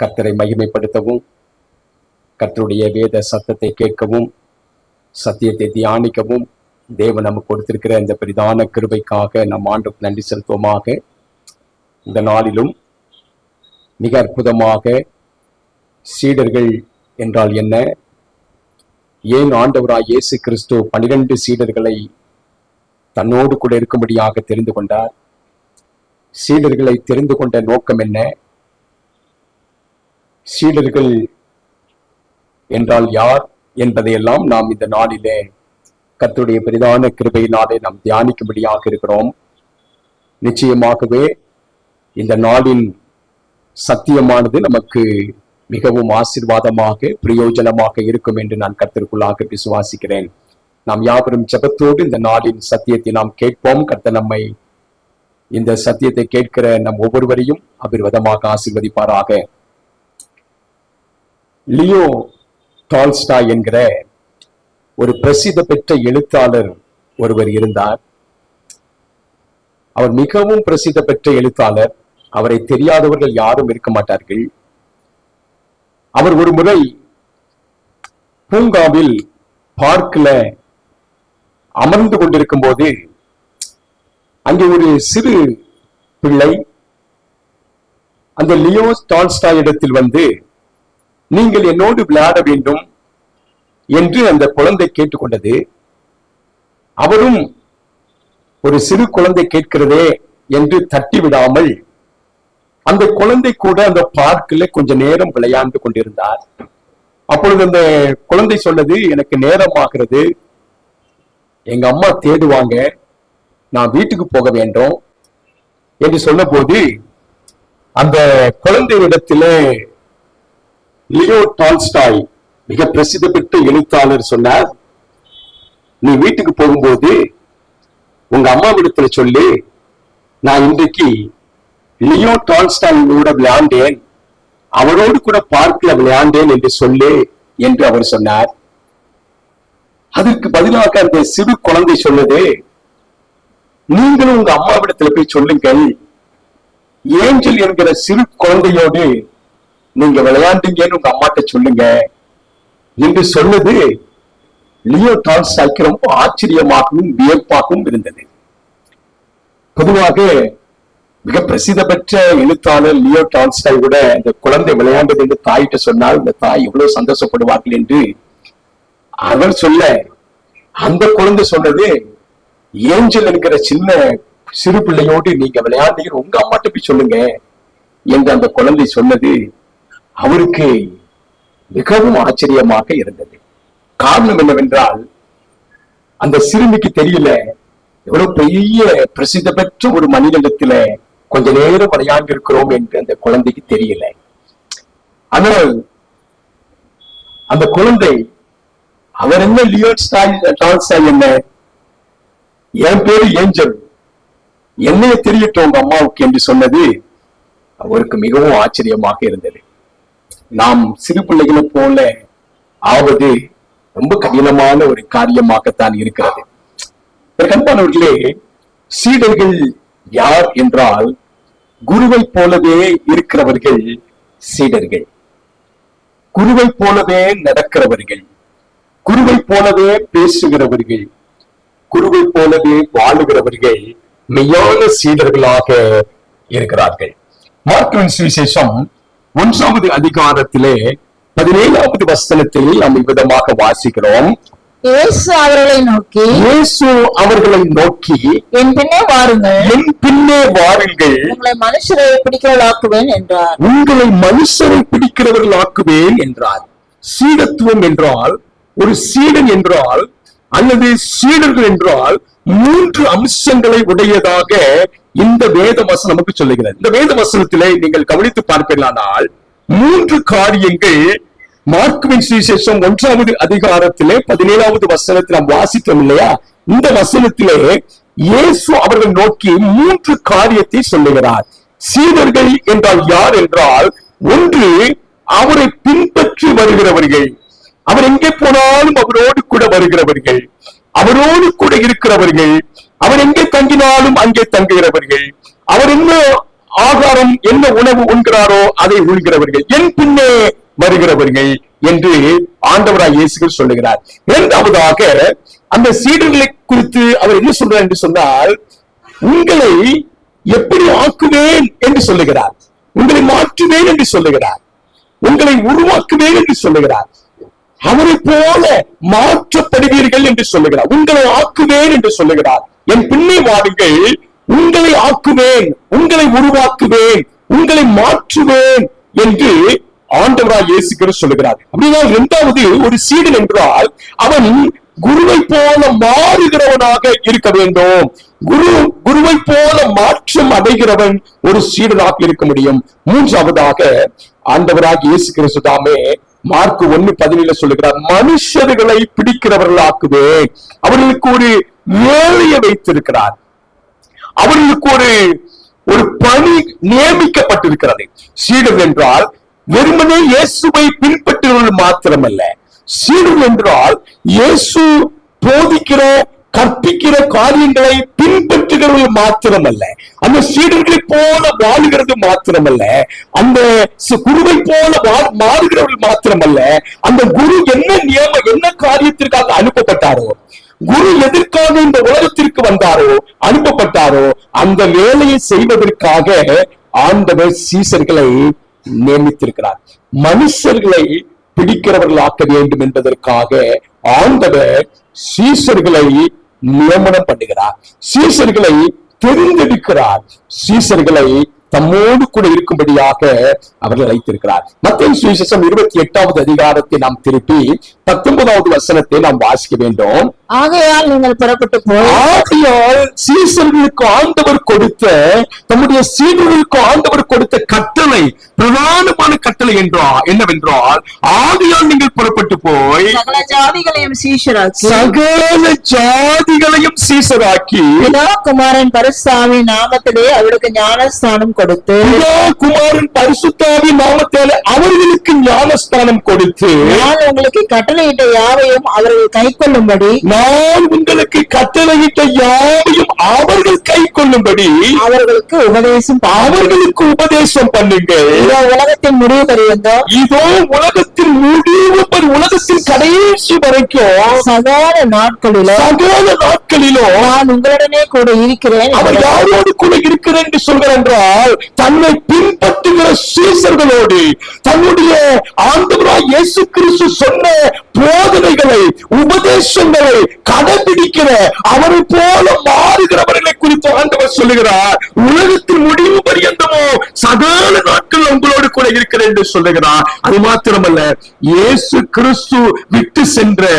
கர்த்தரை மகிமைப்படுத்தவும், கர்த்தருடைய வேத சத்தத்தை கேட்கவும், சத்தியத்தை தியானிக்கவும் தேவன் நமக்கு கொடுத்திருக்கிற இந்த பெரிதான கிருபைக்காக நம் ஆண்டுக்கு நன்றி செலுத்துவோமாக. இந்த நாளிலும் மிக அற்புதமாக சீடர்கள் என்றால் என்ன, ஏன் ஆண்டவராய் இயேசு கிறிஸ்து 12 சீடர்களை தன்னோடு கூட இருக்கும்படியாக தெரிந்து கொண்டார், சீடர்களை தெரிந்து கொண்ட நோக்கம் என்ன, சீடர்கள் என்றால் யார் என்பதையெல்லாம் நாம் இந்த நாளிலே கர்த்தருடைய பெரிதான கிருபையினாலே நாம் தியானிக்கும்படியாக இருக்கிறோம். நிச்சயமாகவே இந்த நாளின் சத்தியமானது நமக்கு மிகவும் ஆசீர்வாதமாக பிரயோஜனமாக இருக்கும் என்று நான் கர்த்தருக்குள்ளாக விசுவாசிக்கிறேன். நாம் யாவரும் ஜெபத்தோடு இந்த நாளின் சத்தியத்தை நாம் கேட்போம். கர்த்தர் நம்மை இந்த சத்தியத்தை கேட்கிற நம் ஒவ்வொருவரையும் அபிர்வதமாக ஆசீர்வதிப்பாராக. லியோ டால்ஸ்டாய் என்கிற ஒரு பிரசித்தி பெற்ற எழுத்தாளர் ஒருவர் இருந்தார். அவர் மிகவும் பிரசித்தி பெற்ற எழுத்தாளர். அவரை தெரியாதவர்கள் யாரும் இருக்க மாட்டார்கள். அவர் ஒரு முறை பூங்காவில் பார்க்ல அமர்ந்து கொண்டிருக்கும் போது அங்கே ஒரு சிறு பிள்ளை அந்த லியோ டால்ஸ்டாய் இடத்தில் வந்து, நீங்கள் என்னோடு விளையாட வேண்டும் என்று அந்த குழந்தை கேட்டுக்கொண்டது. அவரும் ஒரு சிறு குழந்தை கேட்கிறதே என்று தட்டி விடாமல் அந்த குழந்தை கூட அந்த பார்க்கில் கொஞ்ச நேரம் விளையாண்டு கொண்டிருந்தார். அப்பொழுது அந்த குழந்தை சொன்னது, எனக்கு நேரம் ஆகிறது, எங்க அம்மா தேடுவாங்க, நான் வீட்டுக்கு போக வேண்டும் என்று சொன்ன போது அந்த குழந்தையிடத்துல லியோ டால்ஸ்டாய் மிக பிரசித்தி பெற்ற எழுத்தாளர் சொன்னார், நீ வீட்டுக்கு போகும்போது உங்க அம்மாவிடத்துல சொல்லி, நான் இன்றைக்கு லியோ டால்ஸ்டாயோட விளையாண்டேன், அவரோடு கூட பார்க்கல விளையாண்டேன் என்று சொல்லு என்று அவர் சொன்னார். அதற்கு பதிலாக அந்த சிறு குழந்தை சொன்னது, நீங்களும் உங்க அம்மாவிடத்துல போய் சொல்லுங்கள், ஏஞ்சல் என்கிற சிறு குழந்தையோடு நீங்க விளையாண்டீங்கன்னு உங்க அம்மாட்ட சொல்லுங்க என்று சொன்னது லியோ டால்ஸ்டாய்க்கு ரொம்ப ஆச்சரியமாகவும் வியப்பாகவும் இருந்தது. பொதுவாக மிக பிரசித்தி பெற்ற எழுத்தாளர் லியோ டால்ஸ்டாய் கூட இந்த குழந்தை விளையாண்டது என்று தாயிட்ட சொன்னால் இந்த தாய் எவ்வளவு சந்தோஷப்படுவார்கள் என்று அவர் சொல்ல, அந்த குழந்தை சொன்னது, ஏஞ்சல் என்கிற சின்ன சிறு பிள்ளையோடு நீங்க விளையாண்டீங்க உங்க அம்மாட்ட போய் சொல்லுங்க என்று அந்த குழந்தை சொன்னது அவருக்கு மிகவும் ஆச்சரியமாக இருந்தது. காரணம் என்னவென்றால், அந்த சிறுமிக்கு தெரியல எவ்வளவு பெரிய பிரசித்தி பெற்ற ஒரு மனிதனிடத்துல கொஞ்ச நேரம் விளையாண்டு இருக்கிறோம் என்று அந்த குழந்தைக்கு தெரியல. ஆனால் அந்த குழந்தை, அவர் என்ன லியோ டால்ஸ்டாய் என்ன, என் பேரு ஏஞ்சல், என்னைய தெரியட்டும் உங்க அம்மாவுக்கு என்று சொன்னது அவருக்கு மிகவும் ஆச்சரியமாக இருந்தது. நாம் சிறு பிள்ளைகளை போல ஆவது ரொம்ப கடினமான ஒரு காரியமாகத்தான் இருக்கிறது. அன்பானவர்களே, சீடர்கள் யார் என்றால், குருவை போலவே இருக்கிறவர்கள் சீடர்கள், குருவை போலவே நடக்கிறவர்கள், குருவை போலவே பேசுகிறவர்கள், குருவை போலவே வாழுகிறவர்கள் மெய்யான சீடர்களாக இருக்கிறார்கள். மார்க்குவின் சுவிசேஷம் 1வது அதிகாரத்திலே 17வது வசனத்தில் நாம் இவ்விதமாக வாசிக்கிறோம். இயேசு அவர்களை நோக்கி என் பின்னே வாருங்கள், உங்களை மனுஷரை பிடிக்கிறவர்களாக்குவேன் என்றார். உங்களை மனுஷரை பிடிக்கிறவர்களாக்குவேன் என்றார். சீடத்துவம் என்றால், ஒரு சீடன் என்றால் அல்லது சீடர்கள் என்றால் 3 அம்சங்களை உடையதாக இந்த வேத வசனம் நமக்கு சொல்லுகிறது. இந்த வேத வசனத்திலே நீங்கள் கவனித்து பார்ப்பீர்களானால் 3 காரியங்கள் மார்க்குவின் சுவிசேஷம் 1வது அதிகாரத்திலே 17வது வசனத்தில் நாம் வாசித்தோம் இல்லையா? இந்த வசனத்திலே இயேசு அவர்கள் நோக்கி 3 காரியத்தை சொல்லுகிறார். சீடர்கள் என்றால் யார் என்றால், ஒன்று அவரை பின்பற்றி வருகிறவர்கள், அவர் எங்கே போனாலும் அவரோடு கூட வருகிறவர்கள், அவரோடு கூட இருக்கிறவர்கள், அவர் எங்கே தங்கினாலும் அங்கே தங்குகிறவர்கள், அவர் என்ன ஆகாரம் என்ன உணவு உண்கிறாரோ அதை உண்கிறவர்கள் என் பின்னே வருகிறவர்கள் என்று ஆண்டவராய் இயேசு சொல்லுகிறார். இரண்டாவதாக அந்த சீடர்களை குறித்து அவர் என்ன சொல்றார் என்று சொன்னால், உங்களை எப்படி ஆக்குவேன் என்று சொல்லுகிறார், உங்களை மாற்றுவேன் என்று சொல்லுகிறார், உங்களை உருவாக்குவேன் என்று சொல்லுகிறார், அவரை போல மாற்றப்படுவீர்கள் என்று சொல்லுகிறார், உங்களை ஆக்குவேன் என்று சொல்லுகிறார். என் பின்னே வாருங்கள், உங்களை ஆக்குவேன், உங்களை உருவாக்குவேன், உங்களை மாற்றுவேன் என்று ஆண்டவராய் இயேசு கிறிஸ்து சொல்லுகிறார். அப்படின்னா இரண்டாவது, ஒரு சீடன் என்றால் அவன் குருவை போல மாறுகிறவனாக இருக்க வேண்டும். குருவை போல மாற்றம் அடைகிறவன் ஒரு சீடனாக இருக்க முடியும். மூன்றாவதாக ஆண்டவராக இயேசு கிறிஸ்து தாமே மார்க் 1:17 சொல்லுகிறார், மனுஷர்களை பிடிக்கிறவர்களாக்குவேன். அவர்களுக்கு ஒரு வேலையை வைத்திருக்கிறார், அவர்களுக்கு ஒரு பணி நியமிக்கப்பட்டிருக்கிறது. சீடர் என்றால் வெறுமனே இயேசுவை பின்பற்றுவர்கள் மாத்திரமல்ல, சீடர் என்றால் இயேசு போதிக்கிற கற்பிக்கிற காரியங்களை பின்பற்றுகிறவர்கள் மாத்திரமல்ல, அந்த சீடர்களை போல வாழுகிறது மாத்திரமல்ல, அந்த குருவை போல மாறுகிறவர்கள் மாத்திரமல்ல, அந்த குரு என்ன காரியத்திற்காக அனுப்பப்பட்டாரோ, குரு எதற்காக இந்த உலகத்திற்கு வந்தாரோ, அனுப்பப்பட்டாரோ, அந்த வேலையை செய்வதற்காக ஆண்டவர் சீசர்களை நியமித்திருக்கிறார். மனுஷர்களை பிடிக்கிறவர்களாக்க வேண்டும் என்பதற்காக ஆண்டவர் சீசர்களை நியமனம் பண்ணுகிறார், சீசர்களை தெரிந்தெடுக்கிறார், சீசர்களை தம்மோடு கூட இருக்கும்படியாக அவர்கள் வைத்திருக்கிறார். மத்தேயு சுவிசேஷம் 28வது அதிகாரத்தை நாம் திருப்பி 19வது வசனத்தை நாம் வாசிக்க வேண்டும். ஆகையால் நீங்கள் புறப்பட்டு போய், ஆகையால் சீசர்களுக்கு ஆண்டவர் கொடுத்த, தம்முடைய சீடர்களுக்கு ஆண்டவர் கொடுத்த கட்டளை, பிரதானமான கட்டளை என்னவென்றால், ஆகையால் நீங்கள் புறப்பட்டு போய் சகல ஜாதிகளையும் சீஷராக்கி, சகல ஜாதிகளையும் சீஷராக்கி, பிதா குமாரன் பரிசுத்தாவின் நாமத்திலே அவருக்கு ஞானஸ்தானம் கொடுத்து, பிதா குமாரன் பரிசுத்தாவின் நாமத்திலே அவர்களுக்கு ஞானஸ்தானம் கொடுத்து, நான் உங்களுக்கு கட்டளையிட்ட யாவையும் அவர்கள் கைக்கொள்ளும்படி, நான் உங்களுக்கு கட்டளையிட்ட யாவையும் அவர்கள் கைக்கொள்ளும்படி அவர்களுக்கு உபதேசம் பண்ணுங்கள். இதோ உலகத்தின் முடிவு பரியந்தம், இதோ உலகத்தின் முடிவு, உலகத்தின் கடைசி வரைக்கும் சகல நாட்களிலும் நான் உங்களுடனே கூட இருக்கிறேன். அவர் யாரோடு கூட இருக்கிறேன் என்று சொல்கிறார் என்றால், தன்னை பின்பற்றுகிற சீசர்களோடு, தன்னுடைய ஆண்டவராய் இயேசு கிறிஸ்து சொன்ன போதனைகளை, உபதேசங்களை கடைபிடிக்கிற, அவரை போல மாறுகிறவர்களை குறித்து ஆண்டவர் சொல்லுகிறார். உலகத்தின் முடிவு பரியந்தமோ சகல நாட்கள் உங்களோடு கூட இருக்கிறேன் என்று சொல்லுகிறார். அது மாத்திரமல்ல, இயேசு கிறிஸ்து விட்டு சென்ற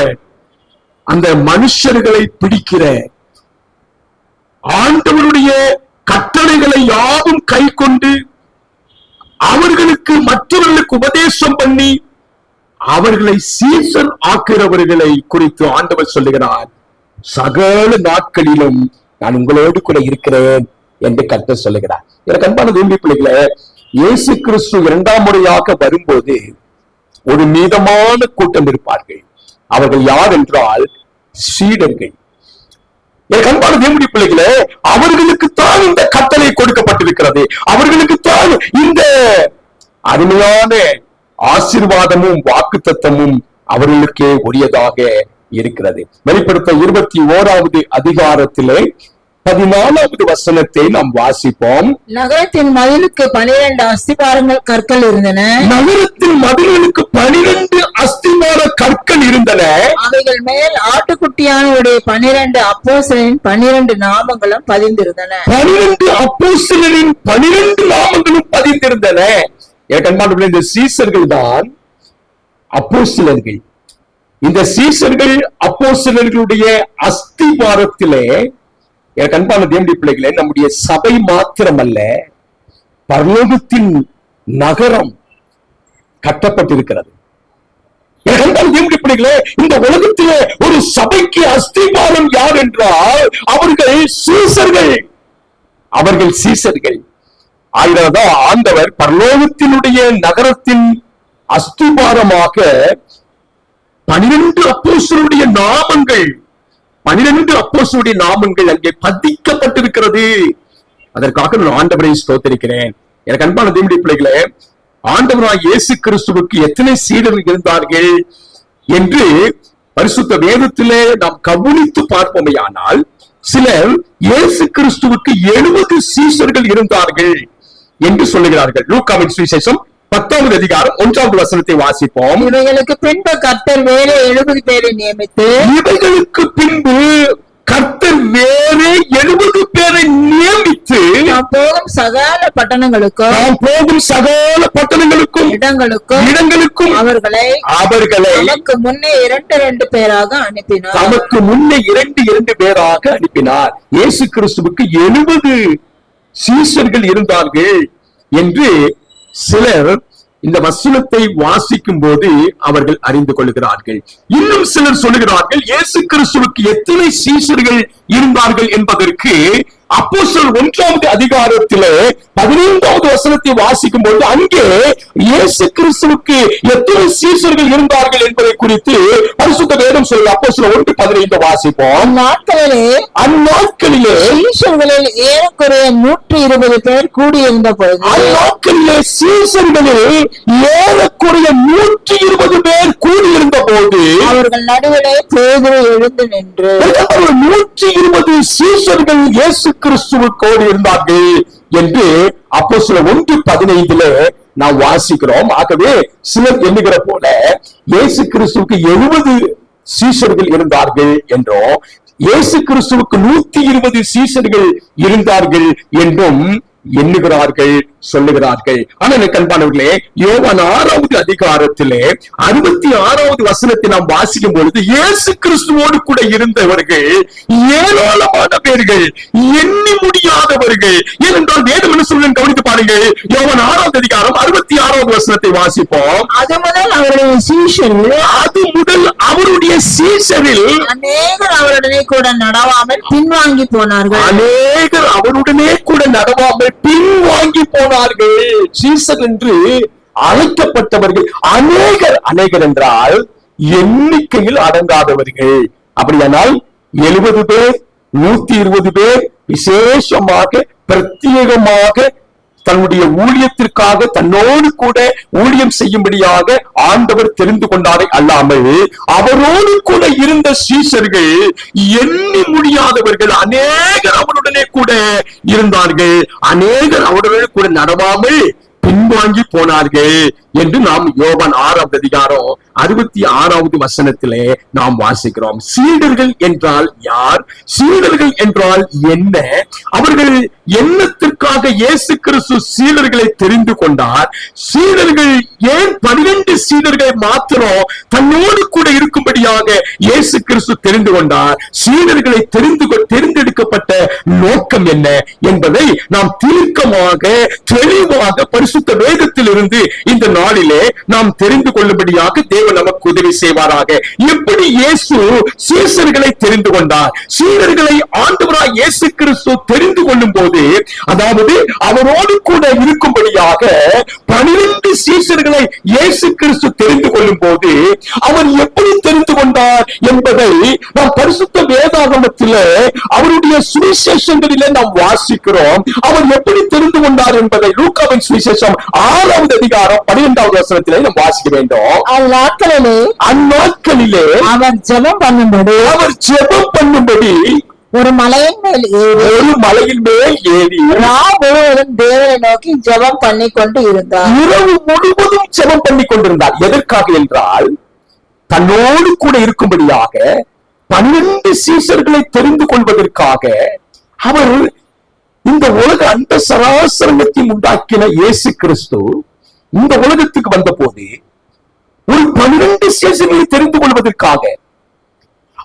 அந்த மனுஷர்களை பிடிக்கிற, ஆண்டவருடைய கட்டளைகளை யாவும் கை கொண்டு அவர்களுக்கு மற்றவர்களுக்கு உபதேசம் பண்ணி அவர்களை சீசர் ஆக்குகிறவர்களை குறித்து ஆண்டவர் சொல்லுகிறார், சகல நாட்களிலும் நான் உங்களோடு கூட இருக்கிறேன் என்று கர்த்தர் சொல்லுகிறார். எனக்கு அன்பான தேவனுடைய பிள்ளைகளே, இயேசு கிறிஸ்து இரண்டாம் முறையாக வரும்போது ஒரு மீதமான கூட்டம் இருப்பார்கள். அவர்கள் யார் என்றால் சீடர்கள். எனக்கு அன்பான தேவனுடைய பிள்ளைகளே, அவர்களுக்குத்தான் இந்த கட்டளை கொடுக்கப்பட்டிருக்கிறது, அவர்களுக்குத்தான் இந்த அருமையான ஆசீர்வாதமும் வாக்குத்தத்தமும் அவர்களுக்கே உரியதாக இருக்கிறது. வெளிப்படுத்த 21வது அதிகாரத்திலே 14வது வசனத்தை நாம் வாசிப்போம். நகரத்தின் மதிலுக்கு 12 அஸ்திபாரங்கள் கற்கள் இருந்தன. நகரத்தின் மதில்களுக்கு 12 அஸ்திபார கற்கள் இருந்தன. அவைகள் மேல் ஆட்டுக்குட்டியானுடைய 12 அப்போஸ்தலரின் 12 நாமங்களும் பதிந்திருந்தன. 12 அப்போஸ்தலரின் 12 நாமங்களும் பதிந்திருந்தன. இந்த சீசர்கள் தான் அப்போஸ்தலர்கள். இந்த சீசர்கள் அப்போஸ்தலர்களுடைய அஸ்திபாரத்திலே, எனக்கு அன்பான தேவனுடைய பிள்ளைகளே, நம்முடைய சபை மாத்திரமல்ல, பரலோகத்தின் நகரம் கட்டப்பட்டிருக்கிறது. எனக்கு அன்பான தேவனுடைய பிள்ளைகளே, இந்த உலகத்திலே ஒரு சபைக்கு அஸ்திபாரம் யார் என்றால் அவர்கள் சீசர்கள். அவர்கள் சீசர்கள். ஆயிரதான் ஆண்டவர் பரலோகத்தினுடைய நகரத்தின் அஸ்திபாரமாக 12 அப்போஸ்தலருடைய நாமங்கள், 12 அப்போஸ்தலருடைய நாமங்கள் அங்கே பதிக்கப்பட்டிருக்கிறது. அதற்காக நான் ஆண்டவரை ஸ்தோத்திரிக்கிறேன். எனக்கு அன்பான தேவனுடைய பிள்ளைகளே, ஆண்டவராய் இயேசு கிறிஸ்துவுக்கு எத்தனை சீடர்கள் இருந்தார்கள் என்று பரிசுத்த வேதத்திலே நாம் கவனித்து பார்ப்போமேயானால், சிலர் இயேசு கிறிஸ்துவுக்கு 70 சீஷர்கள் இருந்தார்கள் என்று சொல்லுகிறார்கள். லூக்காவின் சுவிசேஷம் 10வது அதிகாரம் 1வது வசனத்தை வாசிப்போம். இவைகளுக்கு பின்பு கர்த்தர் வேறு 70 பேரை நியமித்து, இவைகளுக்கு பின்பு கர்த்தர் வேறு 70 பேரை நியமித்து, நாம் போகும் சகல பட்டணங்களுக்கும் இடங்களுக்கும் அவர்களை நமக்கு முன்னே 2 பேராக அனுப்பினார். தமக்கு முன்னே 2 பேராக அனுப்பினார். இயேசு கிறிஸ்துவுக்கு 70 சீஷர்கள் இருந்தார்கள் என்று சிலர் இந்த வசனத்தை வாசிக்கும் போது அவர்கள் அறிந்து கொள்கிறார்கள். இன்னும் சிலர் சொல்லுகிறார்கள், இயேசு கிறிஸ்துவுக்கு எத்தனை சீஷர்கள் இருந்தார்கள் என்பதற்கு அப்போஸ்தலர் 1வது அதிகாரத்திலே 15வது வசனத்தை வாசிக்கும் போது அங்கே இயேசு கிறிஸ்துவுக்கு எத்தனை சீஷர்கள் இருந்தார்கள் என்பதை குறித்து பரிசுத்த வேதம் சொல்லி அப்போஸ்தலர் 1:15 வாசிப்போம். அந்நாட்களிலே சீஷர்களில் ஏறக்குறைய 120 பேர் கூடியிருந்த பொழுது, அந்நாட்களிலே சீஷர்களில் ஏறக்குறைய 120 பேர் கூடியிருந்த போது, அவர்கள் நடுவிலே பேதுரு எழுந்து நின்று, 120 சீஷர்கள் இயேசு கிறிஸ்துவுக்கோடு இருந்தார்கள் என்று அப்போஸ்தலர் 1:15 நாம் வாசிக்கிறோம். ஆகவே சிலர் எண்ணுகிற போல இயேசு கிறிஸ்துவுக்கு 70 சீஷர்கள் இருந்தார்கள் என்றும், இயேசு கிறிஸ்துவுக்கு 120 சீஷர்கள் இருந்தார்கள் என்றும் எண்ணுகிறார்கள், சொல்லுகிறார்கள். ஆனால் எனக்கு அன்பானவர்களே, யோவான் 6வது அதிகாரத்திலே 66வது வசனத்தை நாம் வாசிக்கும் பொழுது, இயேசு கிறிஸ்துவோடு கூட இருந்தவர்கள் ஏராளமான பேர்கள், எண்ணி முடியாதவர்கள். ஏனென்றால் வேதம் என்ன சொல்லுன்னு கவனித்து பாருங்கள். யோவான் 6வது அதிகாரம் 66வது வசனத்தை வாசிப்போம். அது முதல் அவருடைய சீஷரில் அநேகர் அவருடனே கூட நடவாமல் பின்வாங்கி போனார்கள். சீசர் என்று அழைக்கப்பட்டவர்கள் அநேகர் என்றால் எண்ணிக்கையில் அடங்காதவர்கள். அப்படியானால் 70 பேர், 120 பேர் விசேஷமாக பிரத்யேகமாக தன்னுடைய ஊழியத்திற்காக தன்னோடு கூட ஊழியம் செய்யும்படியாக ஆண்டவர் தெரிந்து கொண்டாரை அல்லாமல், அவரோடு கூட இருந்த சீஷர்கள் எண்ணி முடியாதவர்கள். அநேகர் அவருடனே கூட இருந்தார்கள், அநேகர் அவருடனே கூட நடவாமல் பின்வாங்கி போனார்கள் என்று நாம் யோவான் 6வது அதிகாரம் 66வது வசனத்திலே நாம் வாசிக்கிறோம். சீடர்கள் என்றால் யார்? சீடர்கள் என்றால் என்ன? அவர்கள் என்னத்திற்காக இயேசு கிறிஸ்து சீடர்களை தெரிந்து கொண்டார்? சீடர்கள் ஏன் 12 சீடர்களை மாத்திரம் தன்னோடு கூட இருக்கும்படியாக இயேசு கிறிஸ்து தெரிந்து கொண்டார்? சீடர்களை தெரிந்தெடுக்கப்பட்ட நோக்கம் என்ன என்பதை நாம் தீர்க்கமாக தெளிவாக பரிசுத்த வேதத்தில் இருந்து இந்த நாளிலே நாம் தெரிந்து கொள்ளும்படியாக தேவன் நமக்கு உதவி செய்வாராக. எப்படி இயேசு சீஷர்களை தெரிந்து கொண்டார்? சீடர்களை ஆண்டவராய் இயேசு கிறிஸ்து தெரிந்து கொள்ளும் போது, அதாவது அவரோடு கூட இருக்கும்படியாக 12 சீஷர்களை இயேசு கிறிஸ்து தெரிந்து கொள்ளும் போது அவர் எப்படி தெரிந்து கொண்டார் என்பதை நாம் பரிசுத்த வேதாகமத்தில் அவருடைய சுவிசேஷங்களிலே நாம் வாசிக்கிறோம். அவர் எப்படி தெரிந்து கொண்டார் என்பதை லூக்காவின் சுவிசேஷம் 6வது அதிகாரம் 12வது வசனத்திலே நாம் வாசிக்க வேண்டும். அந்நாட்களிலே அவர் ஜெபம் பண்ணும்படி ஒரு மலையின் மேல் ஏறி முழுவதும் தேவனை நோக்கி ஜெபம் பண்ணி கொண்டு இருந்தார். இரவு முழுவதும் ஜெபம் பண்ணி கொண்டிருந்தார். எதற்காக என்றால், தன்னோடு கூட இருக்கும்படியாக 12 சீஷர்களை தெரிந்து கொள்வதற்காக. அவர் இந்த உலக அண்ட சராசரங்கத்தையும் உண்டாக்கின இயேசு கிறிஸ்து இந்த உலகத்துக்கு வந்த போது ஒரு 12 சீஷர்களை தெரிந்து கொள்வதற்காக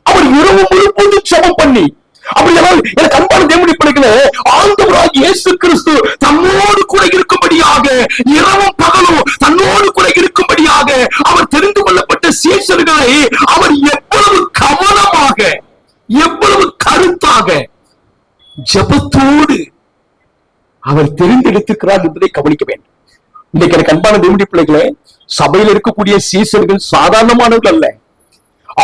அவர் இரவு முழுவதும் ஜெபம் பண்ணி, அப்படியானால் எனக்கு அன்பான தேவனுடைய பிள்ளைகளே, ஆண்டவராகிய இயேசு கிறிஸ்து தன்னோடு கூட இருக்கும்படியாக இரவும் பகலும் தன்னோடு கூட இருக்கும்படியாக அவர் தெரிந்து கொள்ளப்பட்ட சீஷர்களை அவர் எவ்வளவு கவனமாக, எவ்வளவு கருத்தாக ஜெபத்தோடு அவர் தெரிந்தெடுத்திருக்கிறார் என்பதை கவனிக்க வேண்டும். இன்னைக்கு எனக்கு அன்பான தேவனுடைய பிள்ளைகளே, சபையில் இருக்கக்கூடிய சீஷர்கள் சாதாரணமானவர்கள் அல்ல.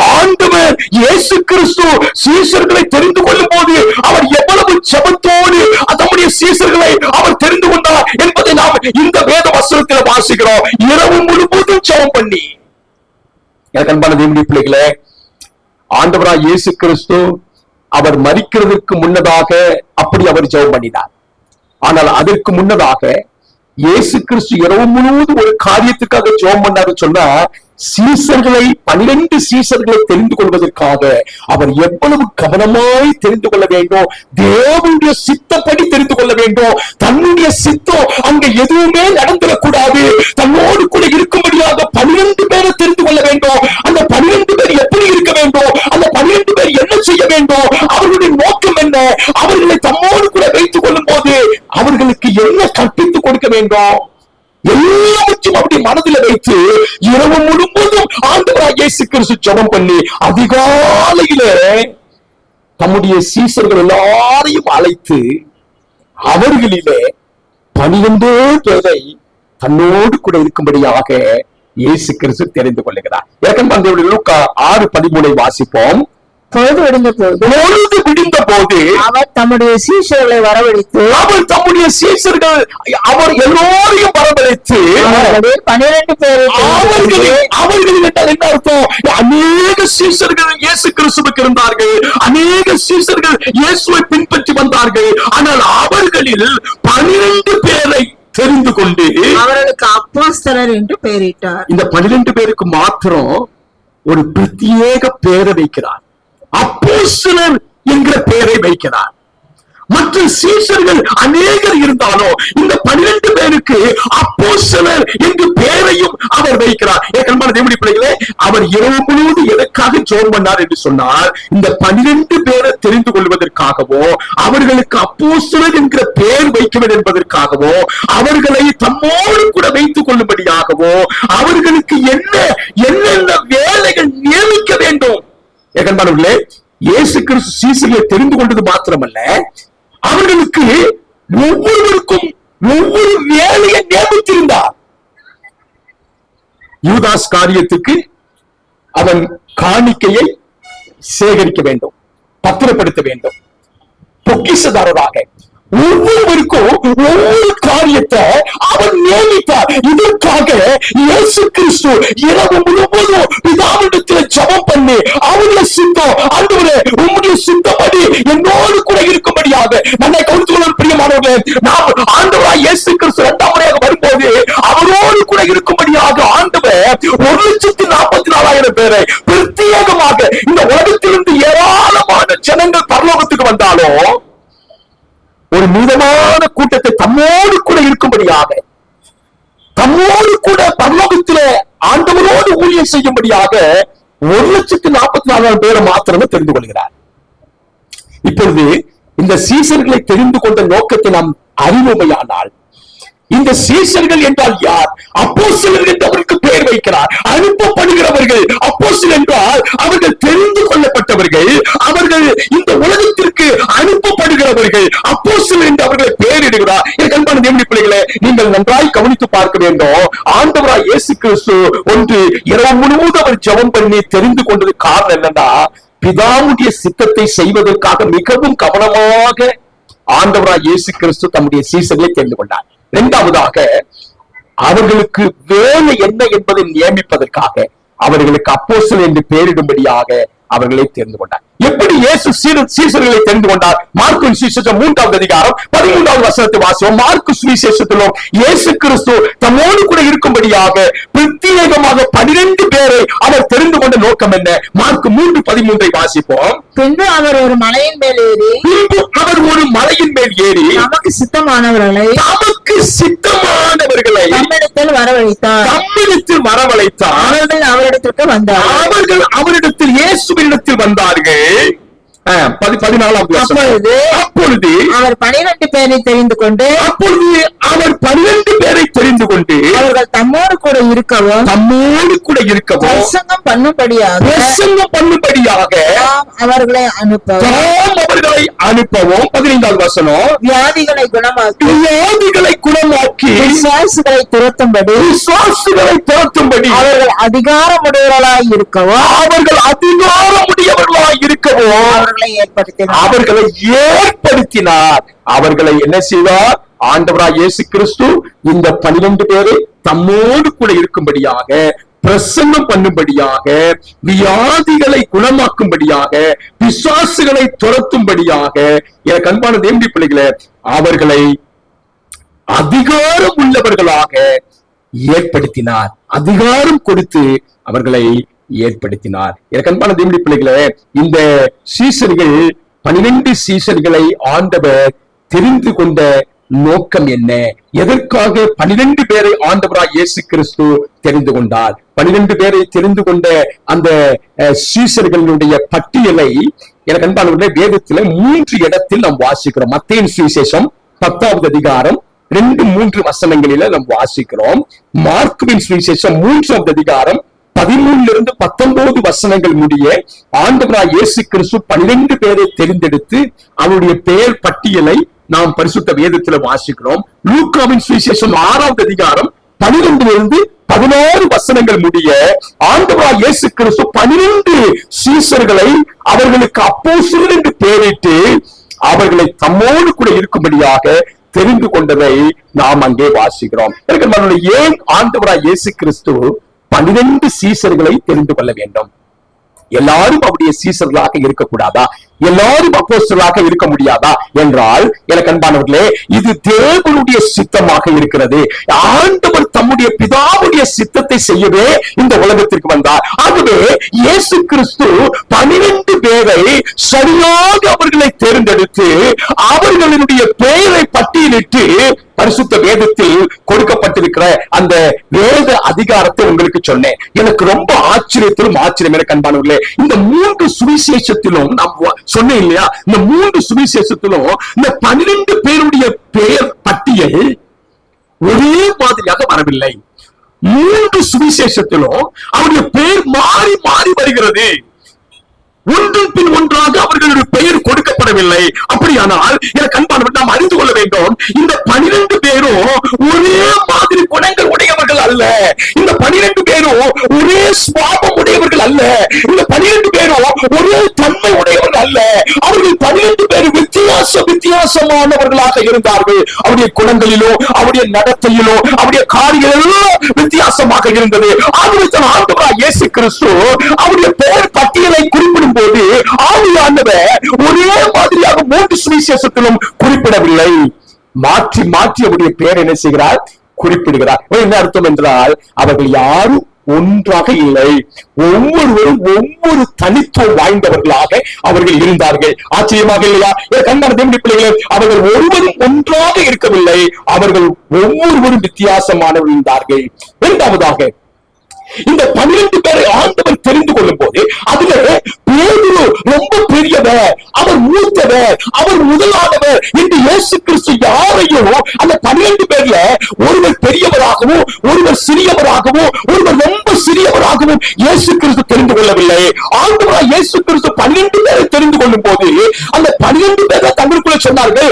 ஆண்டவர் இயேசு கிறிஸ்து சீஷர்களை தெரிந்து கொள்ளும் போது அவர் எவ்வளவு ஜெபத்தோடு தம்முடைய சீஷர்களை அவர் தெரிந்து கொண்டார் என்பதை நாம் இந்த வேத வசனத்தில் வாசிக்கிறோம். இரவு முழுவதும் ஜெபம் பண்ணி. எனக்கு அன்பான தேவனுடைய பிள்ளைகளே, ஆண்டவராய் இயேசு கிறிஸ்து அவர் மரிக்கிறதுக்கு முன்னதாக அப்படி அவர் ஜெபம் பண்ணினார். ஆனால் அதற்கு முன்னதாக இயேசு கிறிஸ்து இரவு முழுவதும் ஒரு காரியத்துக்காக ஜெபம் பண்ணாரு சொன்னா, சீசர்களை 12 சீசர்களை தெரிந்து கொள்வதற்காக அவர் எவ்வளவு கவனமாய் தெரிந்து கொள்ள வேண்டும், தேவனுடைய சித்தப்படி தெரிந்து கொள்ள வேண்டும். தன்னுடைய சித்தம் அங்க எதுவுமே நடந்துடக்கூடாது. தன்னோடு கூட இருக்கும்படியாக 12 பேரை தெரிந்து கொள்ள வேண்டும். அந்த 12 பேர் எப்படி இருக்க வேண்டும், அந்த 12 பேர் என்ன செய்ய வேண்டும், அவர்களுடைய நோக்கம் என்ன, அவர்களை தம்மோடு கூட வைத்துக் கொள்ளும் போது அவர்களுக்கு என்ன கற்பித்துக் கொடுக்க வேண்டும், எல்லாவற்றையும் அப்படி மனதில் வைத்து இரவு முழுவதும் ஆண்டவராய் இயேசு கிறிஸ்து ஜெபம் பண்ணி அதிகாலையிலே தம்முடைய சீசர்கள் எல்லாரையும் அழைத்து அவர்களிலே 12 பேரை தன்னோடு கூட இருக்கும்படியாக இயேசு கிறிஸ்து தெரிந்து கொள்ளுகிறார். லூக்கா 6:13 வாசிப்போம். பொழுது விடிந்த போது அவர் தம்முடைய சீஷர்களை வரவழைத்து அவர் எல்லோரையும் வரவழைத்து 12 பேரை அவர்கள் என்ன அர்த்தம், அநேக சீஷர்கள் இயேசு கிறிஸ்துவுக்கு இருந்தார்கள், அநேக சீஷர்கள் இயேசுவை பின்பற்றி வந்தார்கள். ஆனால் அவர்களில் 12 பேரை தெரிந்து கொண்டு அவர்களுக்கு அப்போஸ்தலர் என்று பெயரிட்டார். இந்த 12 பேருக்கு மாத்திரம் ஒரு பிரத்யேக பெயரை வைக்கிறார். அப்போஸ்தலர் என்கிற பெயரை வைக்கிறார். மற்ற சீஷர்கள் அநேகர் இருந்தாலும் இந்த 12 பேருக்கு அப்போஸ்தலர் என்று பெயரையும் அவர் வைக்கிறார். தேவனுடைய பிள்ளைகளே, அவர் இரவு முழுவதும் எதற்காக ஜெபம் பண்ணார் என்று சொன்னால், இந்த 12 பேரை தெரிந்து கொள்வதற்காகவோ அவர்களுக்கு அப்போஸ்தலர் என்கிற பெயர் வைக்க வேண்டும் என்பதற்காகவோ அவர்களை தம்மோடு கூட வைத்துக் கொள்ளும்படியாகவோ அவர்களுக்கு என்னென்ன வேலைகள் நியமிக்க வேண்டும். இயேசு கிறிஸ்து சீசர்களை தெரிந்து கொண்டது மாத்திரமல்ல, அவர்களுக்கு ஒவ்வொருவருக்கும் ஒவ்வொரு வேலையை நியமித்திருந்தார். யூதாஸ் காரியத்துக்கு அவன் காணிக்கையை சேகரிக்க வேண்டும், பத்திரப்படுத்த வேண்டும், பொக்கிஷதாரராக ஒவ்வொருவருக்கும் ஒவ்வொரு காரியத்தை அவர் நியமித்தார். இதற்காக இயேசு கிறிஸ்து இரவு முழுவதும் பிதாவிடத்தில் ஜெபம் பண்ணி அவருடைய சித்தம், ஆண்டவரே உம்முடைய சித்தப்படி என்னோடு கூட இருக்கும்படியாக நம்மை கவனித்துக் கொள்ள பிரியமானவர்களே, நாம் ஆண்டவராய் இயேசு கிறிஸ்து 2ஆம் முறையாக வரும்போது அவரோடு கூட இருக்கும்படியாக ஆண்டவர் 1,44,000 பேரை பிரத்யேகமாக இந்த உலகத்திலிருந்து ஏராளமான ஜனங்கள் பரலோகத்துக்கு வந்தாலும் ஒரு மீதமான கூட்டத்தை தம்மோடு கூட இருக்கும்படியாக, தம்மோடு கூட பரலோகத்திலே ஆண்டவரோடு ஊழியம் செய்யும்படியாக 1,44,000 பேரை மாத்திரமே தெரிந்து கொள்கிறார். இப்பொழுது இந்த சீசர்களை தெரிந்து கொண்ட நோக்கத்தை நாம் அறிவோமையானால், இந்த சீஷர்கள் என்றால் யார்? அப்போஸ்தலர்கள் என்று அவருக்கு பெயர் வைக்கிறார். அனுப்பப்படுகிறவர்கள். அப்போஸ்தலர் என்றால் அவர்கள் தெரிந்து கொள்ளப்பட்டவர்கள், அவர்கள் இந்த உலகத்திற்கு அனுப்பப்படுகிறவர்கள். அப்போஸ்தலர் என்று அவர்களை பெயரிடுகிறார். என் அன்பான தேவனுடைய பிள்ளைகளே, நீங்கள் நன்றாய் கவனித்து பார்க்க வேண்டும். ஆண்டவராய் இயேசு கிறிஸ்து ஒன்று இரவு முழுவதும் அவர் ஜெபம் பண்ணி தெரிந்து கொண்டது காரணம் என்னன்னா, பிதாவுடைய சித்தத்தை செய்வதற்காக மிகவும் கவனமாக ஆண்டவராய் இயேசு கிறிஸ்து தம்முடைய சீசர்களை தெரிந்து கொண்டார். இரண்டாவதாக அவர்களுக்கு வேலை என்ன என்பதை நியமிப்பதற்காக அவர்களுக்கு அப்போஸ்தலர் என்று பெயரிடும்படியாக அவர்களை தெரிந்து கொண்டார். எப்படி இயேசு சீசர்களை தெரிந்து கொண்டார்? மார்க்கு சுவிசேஷம் 3ஆம் அதிகாரம் 13ஆவது வசனத்தை வாசிப்போம். மார்க்கு சுவிசேஷத்திலும் இயேசு கிறிஸ்து தம்மோடு கூட இருக்கும்படியாக பிரத்யேகமாக 12 பேரை அவர் தெரிந்து கொண்ட நோக்கம் என்ன? மார்க்கு 3:13 வாசிப்போம். பின்பு அவர் ஒரு மலையின் மேல் ஏறி நமக்கு சித்தமானவர்களை நம்மிடத்தில் வரவழைத்தார். அவர்கள் அவரிடத்திற்கு வந்தார்கள். அவர்கள் அவரிடத்தில் இயேசுவினிடத்தில் வந்தார்கள். 14வது வசனம். அப்பொழுது அவர் 12 பேரை தெரிந்து கொண்டு அவர் 12 பேரை தெரிந்து கொண்டு அவர்கள் தம்மோடு கூட இருக்கவும் பிரசங்கம் பண்ணும்படியாக அவர்களை அனுப்பவும் 15வது வசனம். வியாதிகளை குணமாக்கி விசுவாசிகளை துரத்தும்படி அவர்கள் அதிகாரமுடையவர்களாய் இருக்கவும் அவர்களை ஏற்படுத்தினார். அவர்களை என்ன செய்வார்? ஆண்டவராய் இயேசு கிறிஸ்து இந்த 12 பேரை தம்மோடு கூட இருக்கும்படியாக, பிரசங்கம் பண்ணும்படியாக, வியாதிகளை குணமாக்கும்படியாக, பிசாசுகளை துரத்தும்படியாக, எனக்கு அன்பான தேவனுடைய பிள்ளைகளே, அவர்களை அதிகாரம் உள்ளவர்களாக ஏற்படுத்தினார். அதிகாரம் கொடுத்து அவர்களை ஏற்படுத்தினார். எனக்கு அன்பான தேவனுடைய பிள்ளைகளே, இந்த சீசர்கள் 12 சீசர்களை ஆண்டவர் தெரிந்து கொண்ட நோக்கம் என்ன? எதற்காக 12 பேரை ஆண்டவராய் இயேசு கிறிஸ்து தெரிந்து கொண்டார்? 12 பேரை தெரிந்து கொண்ட அந்த சீசர்களுடைய பட்டியலை எனக்கு அன்பானவர்களே வேதத்துல 3 இடத்தில் நாம் வாசிக்கிறோம். மத்தேயு சுவிசேஷம் 10வது அதிகாரம் 2-3 வசனங்களில நாம் வாசிக்கிறோம். மார்க்குவின் சுவிசேஷம் 3வது அதிகாரம் 13 - 19 வசனங்கள் முடிய ஆண்டவராய் இயேசு கிறிஸ்து 12 பேரை தெரிந்தெடுத்து அவருடைய பெயர் பட்டியலை நாம் பரிசுத்த வேதத்துல வாசிக்கிறோம். லூக்காவின் சுவிசேஷம் 6வது அதிகாரம் 12 - 16 வசனங்கள் முடிய ஆண்டவராய் இயேசு கிறிஸ்து 12 சீசர்களை அவர்களுக்கு அப்போஸ்தலர்கள் என்று பெயரிட்டு அவர்களை தம்மோடு கூட இருக்கும்படியாக தெரிந்து கொண்டதை நாம் அங்கே வாசிக்கிறோம். ஏன் ஆண்டவராய் இயேசு கிறிஸ்து 12 சீசர்களை தெரிந்து கொள்ள வேண்டும்? எல்லாரும் அவருடைய சீசர்களாக இருக்கக்கூடாதா? எல்லாரும் அப்போஸ்தலராக இருக்க முடியாதா என்றால், எனக்கு அன்பானவர்களே, இது தேவனுடைய சித்தமாக இருக்கிறது. ஆண்டவர் தம்முடைய பிதாவுடைய சித்தத்தை செய்யவே இந்த உலகத்திற்கு வந்தார். ஆகவே இயேசு கிறிஸ்து 12 பேரை சரியாக அவர்களை தேர்ந்தெடுத்து அவர்களுடைய பெயரை பட்டியலிட்டு பரிசுத்த வேதத்தில் கொடுக்கப்பட்டிருக்கிற அந்த வேத அதிகாரத்தை உங்களுக்கு சொன்னேன். எனக்கு ரொம்ப ஆச்சரியம். எனக்கு அன்பானவர்களே, இந்த 3 சுவிசேஷத்திலும் நாம் சொன்னேன் இல்லையா, இந்த 3 சுவிசேஷத்திலும் இந்த 12 பேருடைய பெயர் பட்டியல் ஒரே மாதிரியாக வரவில்லை. 3 சுவிசேஷத்திலும் அவருடைய பெயர் மாறி மாறி வருகிறது. ஒன்றின் பின் ஒன்றாக அவர்களுடைய பெயர் கொடுக்கப்படவில்லை. அப்படியானால் எனக்கு அன்பானவர் நாம் அறிந்து கொள்ள வேண்டும், இந்த 12 பேரும் ஒரே மாதிரி குணங்கள் உடையவர்கள் அல்ல. இந்த 12 பேரும் ஒரே சுபாவம் உடையவர்கள் அல்ல. இந்த 12 பேரும் ஒரே தன்மை உடையவர்கள் அல்ல. அவர்கள் 12 பேரும் வித்தியாசமானவர்களாக இருந்தார்கள். அவருடைய குணங்களிலோ, அவருடைய நடத்தையிலோ, அவருடைய காரியங்களோ வித்தியாசமாக இருந்தது. ஆகவே ஆண்டவராய் இயேசு கிறிஸ்து அவருடைய பெயர் பட்டியலை குறிப்பிடும் போது ஆவியானவர் ஒரே மாதிரியாக 3 சுவிசேஷத்திலும் குறிப்பிடவில்லை. மாற்றி மாற்றி அவருடைய பெயர் என்ன செய்கிறார்? குறிப்பிடுகிறார். என்ன அர்த்தம் என்றால், அவர்கள் யாரும் ஒன்றாக இல்லை. ஒவ்வொருவரும் ஒவ்வொரு தனித்துவம் வாய்ந்தவர்களாக அவர்கள் இருந்தார்கள். ஆச்சரியமாக இல்லையா? பிள்ளைகளே, அவர்கள் ஒருவரும் ஒன்றாக இருக்கவில்லை. அவர்கள் ஒவ்வொருவரும் வித்தியாசமானவர்கள் இருந்தார்கள். இரண்டாவதாக, இந்த 12 பேரை ஆண்டவர் தெரிந்து கொள்ளும் போது அதுல பேதுரு ரொம்ப பெரியவர், அவர் மூத்தவர், அவர் முதலானவர் என்று இயேசு கிறிஸ்து யாரையும் அந்த 12 பேர்ல ஒருவர் பெரியவராகவும் ஒருவர் சிறியவராகவும் ஒருவர் ரொம்ப சிறியவராகவும் இயேசு கிறிஸ்து தெரிந்து கொள்ளவில்லை. ஆண்டவராய் இயேசு கிறிஸ்து 12 பேரை தெரிந்து கொள்ளும் போது அந்த 12 பேரை தங்களுக்குள்ள சொன்னார்கள்,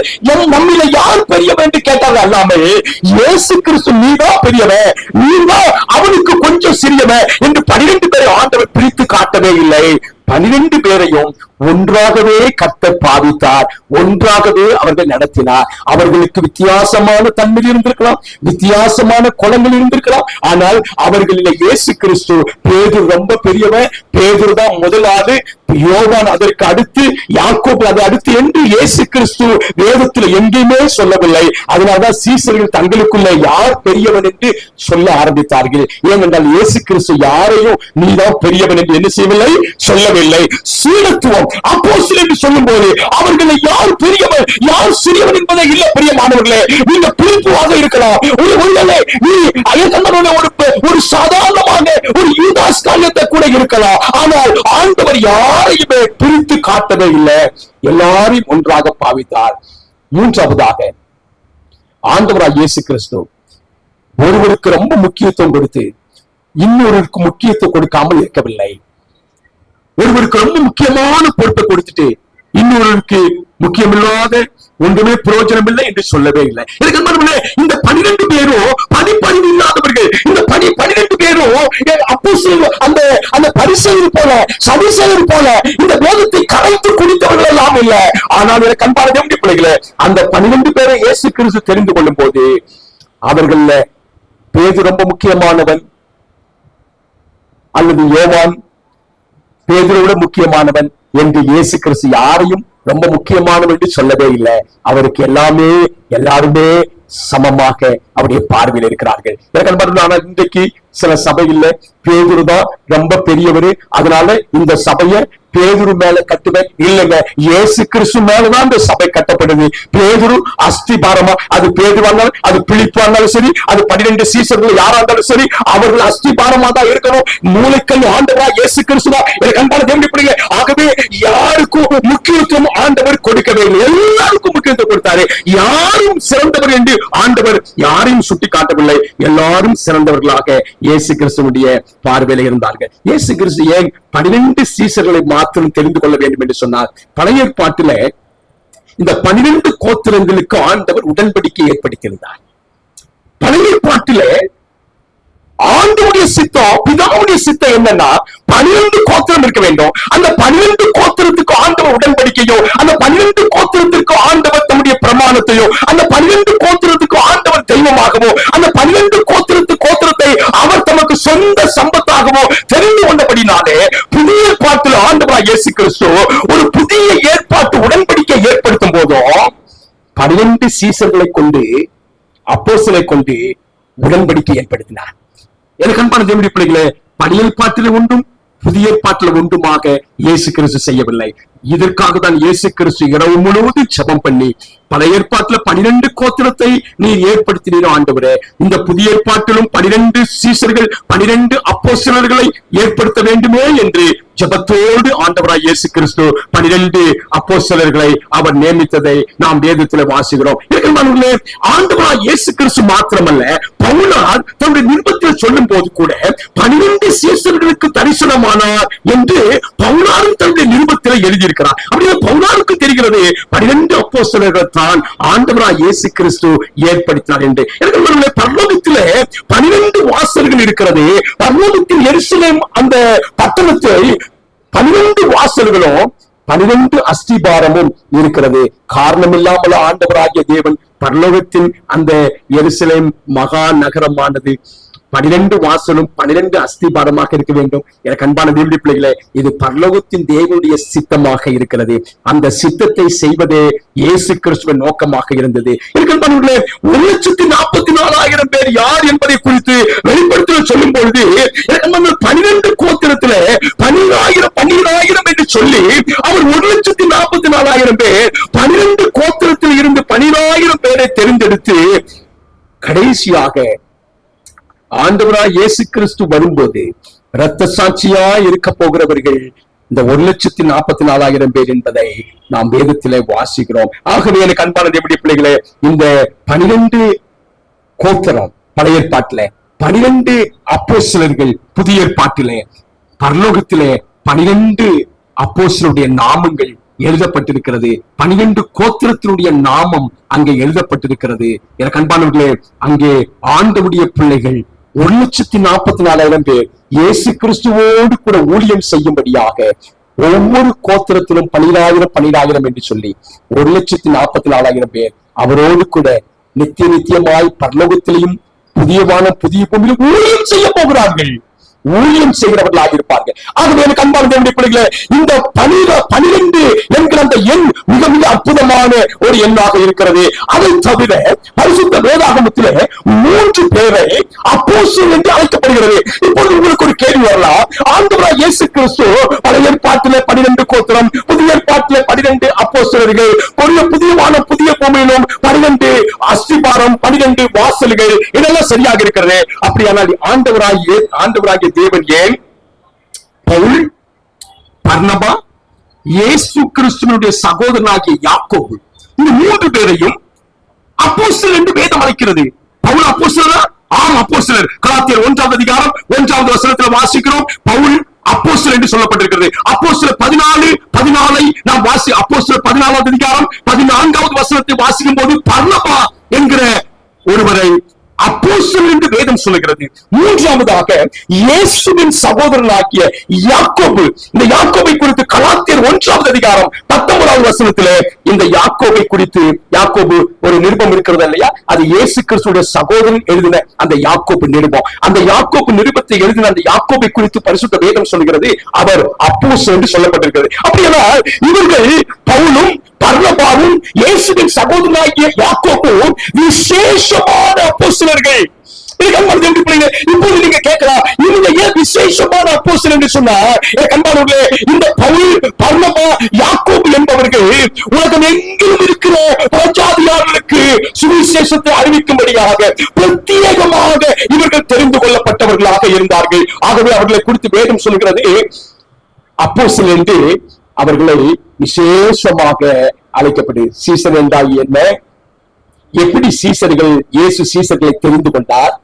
நம்மில யார் பெரியவர் என்று கேட்டார்கள். அல்லாமல் இயேசு கிறிஸ்து நீதான் பெரியவர், நீதான் அவனுக்கு கொஞ்சம் சிறியவர் என்று 12 பேரை ஆண்டவர் பிரித்து காட்டவே இல்லை. 12 பேரையும் ஒன்றாகவே கர்த்தர் பாவித்தார். ஒன்றாகவே அவர்கள் நடத்தினார். அவர்களுக்கு வித்தியாசமான தன்மை இருந்திருக்கலாம், வித்தியாசமான குணங்கள் இருந்திருக்கலாம். ஆனால் அவர்களில் இயேசு கிறிஸ்து, பேதுரு ரொம்ப பெரியவன், பேதுரு தான் முதலாவது, யோவான் அதற்கு அடுத்து, யாக்கோபு அதை அடுத்து என்று இயேசு கிறிஸ்து வேதத்தில் எங்கேயுமே சொல்லவில்லை. அதனால்தான் சீசர்கள் தங்களுக்குள்ள யார் பெரியவன் என்று சொல்ல ஆரம்பித்தார்கள். ஏனென்றால் இயேசு கிறிஸ்து யாரையும் நீதான் பெரியவன் என்று என்ன செய்யவில்லை, சொல்லவில்லை. சீடத்துவம் அப்போஸ்தலர் என்று சொல்லும் போது அவர்களை யார் பெரியவன் யார் சிறியவன் என்பதை இல்ல. பிரியமானவர்களே, நீங்க பிரிப்புவாக இருக்கலாம். ஒரு சாதாரணமாக ஒரு யூதா ஆஸ்காரியத்தை கூட இருக்கலாம். ஆனால் ஆண்டவர் யாரையுமே பிரித்து காட்டவே இல்லை, எல்லாரையும் ஒன்றாக பாவித்தார். மூன்றாவதாக ஆண்டவராய் இயேசு கிறிஸ்து ஒருவருக்கு ரொம்ப முக்கியத்துவம் கொடுத்து இன்னொருவருக்கு முக்கியத்துவம் கொடுக்காமல் இருக்கவில்லை. ஒருவருக்கு ரொம்ப முக்கியமான பொறுப்பை கொடுத்துட்டு இன்னொருவருக்கு முக்கியமில்லாத ஒன்றுமே பிரயோஜனம் இல்லை என்று சொல்லவே இல்லை. இந்த 12 பேரும் படிப்பறிவு இல்லாதவர்கள். இந்த 12 பேரும் அந்த பரிசேயர் போல சதுசேயர் போல இந்த வேதத்தை கரைத்து குடித்தவர்கள் எல்லாம் இல்லை. ஆனால் எனக்கு அன்பான தேவனுடைய பிள்ளைகளே, அந்த 12 பேரை இயேசு கிறிஸ்து தெரிந்து கொள்ளும் போது அவர்கள பேதுரு ரொம்ப முக்கியமானவன் அல்லது யோவான் பேதுருவோட முக்கியமானவன் என்று இயேசு கிறிஸ்து யாரையும் ரொம்ப முக்கியமானவன் என்று சொல்லவே இல்லை. அவருக்கு எல்லாருமே சமமாக அவருடைய பார்வையில் இருக்கிறார்கள். எனக்கு இன்றைக்கு சில சபையில பேதுரு தான் ரொம்ப பெரியவர், அதனால இந்த சபையை பேதுரு மேல கட்டுவேன் இல்லைங்க, இயேசு கிறிஸ்து மேலதான் இந்த சபை கட்டப்படுது. பேதுரு அஸ்திபாரமா, அது பேதுருவானாலும் அது பிலிப்பானாலும் சரி, அது 12 சீசர்கள் யாரா இருந்தாலும் சரி, அவர்கள் அஸ்திபாரமா தான் இருக்கணும். மூளைக்கல் ஆண்டவரா இயேசு கிறிஸ்துவா. எனக்கு அன்பான தேவனுடைய பிள்ளைகளே, ஆகவே யாருக்கும் முக்கியத்துவம் ஆண்டவர் கொடுக்கவே இல்லை, எல்லாருக்கும் முக்கியத்துவம் கொடுத்தாரு. யாரும் சிறந்தவர் என்று ஆண்டவர் யாரையும் சுட்டி காட்டவில்லை, எல்லாரும் சிறந்தவர்களாக இயேசு கிறிஸ்துவுடைய பார்வையில் இருந்தார்கள். இயேசு கிறிஸ்து ஏன் 12 சீசர்களை மாத்திரம் தெரிந்து கொள்ள வேண்டும் என்று சொன்னார்? பழைய ஏற்பாட்டில இந்த 12 கோத்திரங்களுக்கு ஆண்டவர் உடன்படிக்கை ஏற்படுத்தியிருந்தார். பழைய ஏற்பாட்டில ஆண்டவருடைய சித்தம், பிதாவுடைய சித்தம் என்னன்னா 12 கோத்திரம் இருக்க வேண்டும். அந்த 12 கோத்திரத்துக்கு ஆண்டவர் உடன்படிக்கையோ, அந்த 12 கோத்திரத்திற்கு ஆண்டவர் தம்முடைய பிரமாணத்தையோ, அந்த 12 கோத்திரத்துக்கு ஆண்டவர் தெய்வமாகவோ, அந்த 12 கோத்திரத்தை அவர் தமக்கு சொந்த சம்பத்தாகவோ தெரிந்து கொண்டபடினாலே புதிய ஏற்பாட்டில் ஆண்டவராய் இயேசு கிறிஸ்து ஒரு புதிய ஏற்பாட்டு உடன்படிக்கை ஏற்படுத்தும் போதும் 12 சீசர்களை கொண்டு அப்போஸ்தலரை கொண்டு உடன்படிக்கை ஏற்படுத்தினார். எனக்கு அன்பான தேவனுடைய பிள்ளைகளே, பழைய ஏற்பாட்டில் ஒன்றும் புதிய ஏற்பாட்டில் ஒன்றுமாக இயேசு கிறிஸ்து செய்யவில்லை. இதற்காக தான் இயேசு கிறிஸ்து இரவு முழுவதும் ஜெபம் பண்ணி பழைய ஏற்பாட்டில் 12 கோத்திரத்தை நீர் ஏற்படுத்தினீர் ஆண்டவரே, இந்த புதிய ஏற்பாட்டிலும் 12 சீசர்கள் 12 அப்போஸ்தலர்களை ஏற்படுத்த வேண்டுமே என்று ஜெபத்தோடு ஆண்டவராய் இயேசு கிறிஸ்து 12 அப்போஸ்தலர்களை அவர் நியமித்ததை நாம் வேதத்தில் வாசிக்கிறோம். ஆண்டவராய் இயேசு கிறிஸ்து மாத்திரமல்ல, பவுலார் தன்னுடைய நிருபத்தில் சொல்லும் போது கூட 12 சீசர்களுக்கு தரிசனமானார் என்று பவுலாரும் தன்னுடைய நிருபத்தில் எழுதியிருக்கிறார். அப்படியே பவுலாருக்கு தெரிகிறது 12 அப்போஸ்தலர்கள் தான் ஆண்டவராய் இயேசு கிறிஸ்து ஏற்படுத்தினார் என்று. பரலோகத்திலே 12 வாசல்கள் இருக்கிறது. பரலோகத்தில் எருசலேம் அந்த பட்டணத்தை 12 வாசல்களும் 12 அஸ்திபாரமும் இருக்கிறது. காரணம் இல்லாமல் ஆண்டவராகிய தேவன் பரலோகத்தின் அந்த எருசலேம் மகா நகரமானது 12 வாசலும் 12 அஸ்திபாரமாக இருக்க வேண்டும். எனக்கு அன்பான தேவனுடைய பிள்ளைகளே, இது பரலோகத்தின் தேவனுடைய சித்தமாக இருக்கிறது. அந்த சித்தத்தை செய்வதே இயேசு கிறிஸ்துவின் நோக்கமாக இருந்தது. எனக்கு அன்பானவர்களே, 1,44,000 பேர் யார் என்பதை குறித்து வெளிப்படுத்த சொல்லும் பொழுது 12 கோத்திரத்திலே 12,000 என்று சொல்லி அவர் 1,44,000 பேர் 12 கோத்திரத்தில் இருந்து 12,000 பேரை தெரிந்தெடுத்து கடைசியாக ஆண்டவராய் இயேசு கிறிஸ்து வரும்போது இரத்த சாட்சியா இருக்க போகிறவர்கள் இந்த 1,44,000 பேர் என்பதை நாம் வேதத்திலே வாசிக்கிறோம். ஆகவே எனக்கு அன்பான தேவனுடைய பிள்ளைகளே, இந்த 12 கோத்திரம் பழைய ஏற்பாட்டிலே, 12 அப்போஸ்தலர்கள் புதிய ஏற்பாட்டிலே, பரலோகத்திலே 12 அப்போஸ்தலருடைய நாமங்கள் எழுதப்பட்டிருக்கிறது. 12 கோத்திரத்தினுடைய நாமம் அங்கே எழுதப்பட்டிருக்கிறது. எனக்கு அன்பானவர்களே, அங்கே ஆண்டவருடைய பிள்ளைகள் 1,44,000 பேர் இயேசு கிறிஸ்துவோடு கூட ஊழியம் செய்யும்படியாக ஒவ்வொரு கோத்திரத்திலும் 12,000 என்று சொல்லி 1,44,000 பேர் அவரோடு கூட நித்தியமாய் பரலோகத்திலையும் புதிய வானம் புதிய பூமியிலும் ஊழியம் செய்ய போகிறார்கள், ஊழியம் செய்கிறவர்களாக இருப்பார்கள். ஆகவே எனக்கு அன்பான தேவனுடைய பிள்ளைகளே, இந்த 12 என்கிற அந்த எண் மிக மிக அற்புதமான ஒரு எண்ணாக இருக்கிறது. அதை தவிர பரிசுத்த வேதாகமத்திலே 3 பேரை அப்போஸ்தலர் என்று அழைக்கப்படுகிறது. இப்போது உங்களுக்கு ஒரு கேள்வி வரலாம், ஆண்டவராய் இயேசு கிறிஸ்து பழைய ஏற்பாட்டிலே 12 கோத்திரம், புதிய ஏற்பாட்டிலே 12 அப்போஸ்தலர்கள், புதிய வானம் புதிய பூமியிலும் 12 அஸ்திபாரம், 12 வாசல்கள், இதெல்லாம் சரியாக இருக்கிறது. அப்படியானால் ஆண்டவராகிய தேவன் ஏன் பவுல், பர்னபா, இயேசு கிறிஸ்துவினுடைய சகோதரனாகிய யாக்கோபு, இந்த 3 பேரையும் அப்போஸ்தலர் என்று வேதம் அழைக்கிறது. பவுல் அப்போஸ்தலரா? ஆம், அப்போஸ்தலர். கலாத்தியர் 1ஆம் அதிகாரம் 1ஆவது வசனத்தில் வாசிக்கிறோம், பவுல் அப்போஸ்தலர் என்று சொல்லப்பட்டிருக்கிறது. அப்போஸ்தலர் 14 நாம் அப்போஸ்தலர் 14ஆவது அதிகாரம் 14ஆவது வசனத்தை வாசிக்கும் போது பர்னபா என்கிற ஒருவரை அப்போஸ்தலர் என்று வேதம் சொல்லுகிறது. 3ஆவதாக இயேசுவின் சகோதரனாகிய யாக்கோபு. இந்த யாக்கோபை குறித்து கலாத்தியர் 1ஆவது அதிகாரம் 19ஆவது வசனத்திலே இந்த யாக்கோபை குறித்து யாக்கோபு ஒரு நிருபம் இருக்கிறது இல்லையா, அது இயேசு கிறிஸ்துவின் சகோதரன் எழுதின அந்த யாக்கோபு நிருபம். அந்த யாக்கோபு நிருபத்தை எழுதின அந்த யாக்கோபை குறித்து பரிசுத்த வேதம் சொல்லுகிறது, அவர் அப்போஸ்தலர் என்று சொல்லப்பட்டிருக்கிறது. அப்படியானால் இவர்கள் பவுலும் பர்னபாவும் இயேசுவின் சகோதரனாகிய யாக்கோபும் விசேஷமான அப்போஸ்தலர்கள். இப்போது நீங்க கேட்கலாம், இவங்க ஏன் விசேஷமான அப்போஸ்தலர் என்று சொன்னார்? கண்பானவர்களே, இந்த பவுல், பர்னபா, யாக்கோபு என்பவர்கள் உலகம் எங்கிலும் இருக்கிற புறஜாதியார்களுக்கு சுவிசேஷத்தை அறிவிக்கும்படியாக பிரத்யேகமாக இவர்கள் தெரிந்து கொள்ளப்பட்டவர்களாக இருந்தார்கள். ஆகவே அவர்களை குறித்து வேதம் சொல்கிறது அப்போஸ்தலர் என்று அவர்களை விசேஷமாக அழைக்கப்பட்டு. சீசர் என்றால் என்ன? எப்படி சீசர்கள், இயேசு சீசர்களை தெரிந்து கொண்டார்?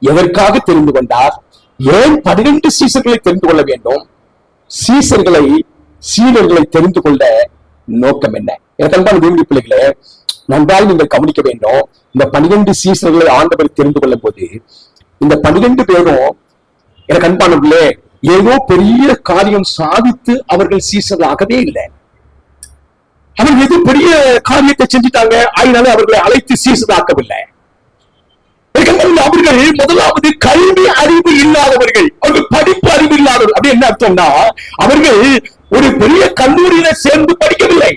எதற்காக தெரிந்து கொண்டார்? ஏன் 12 சீசர்களை தெரிந்து கொள்ள வேண்டும்? சீடர்களை தெரிந்து கொள்ள நோக்கம் என்ன? எனக்கன்பான தேவனுடைய பிள்ளைகளே, நன்றாக நீங்கள் கவனிக்க வேண்டும். இந்த 12 சீசர்களை ஆண்டவர் தெரிந்து கொள்ளும் போது இந்த 12 பேரும் எனக்கு அன்பானவர்களே ஏதோ பெரிய காரியம் சாதித்து அவர்கள் சீசர்களாகவே இல்லை. அவர்கள் எது பெரிய காரியத்தை செஞ்சிட்டாங்க, அதனால அவர்களை அழைத்து சீசராக்கவில்லை. அவர்கள் முதலாவது கல்வி அறிவு இல்லாதவர்கள், அவர்கள் படிப்பு அறிவு இல்லாதவர்கள். அப்படி என்ன அர்த்தம்னா, அவர்கள் ஒரு பெரிய கல்லூரியில சேர்ந்து படிக்கவில்லை.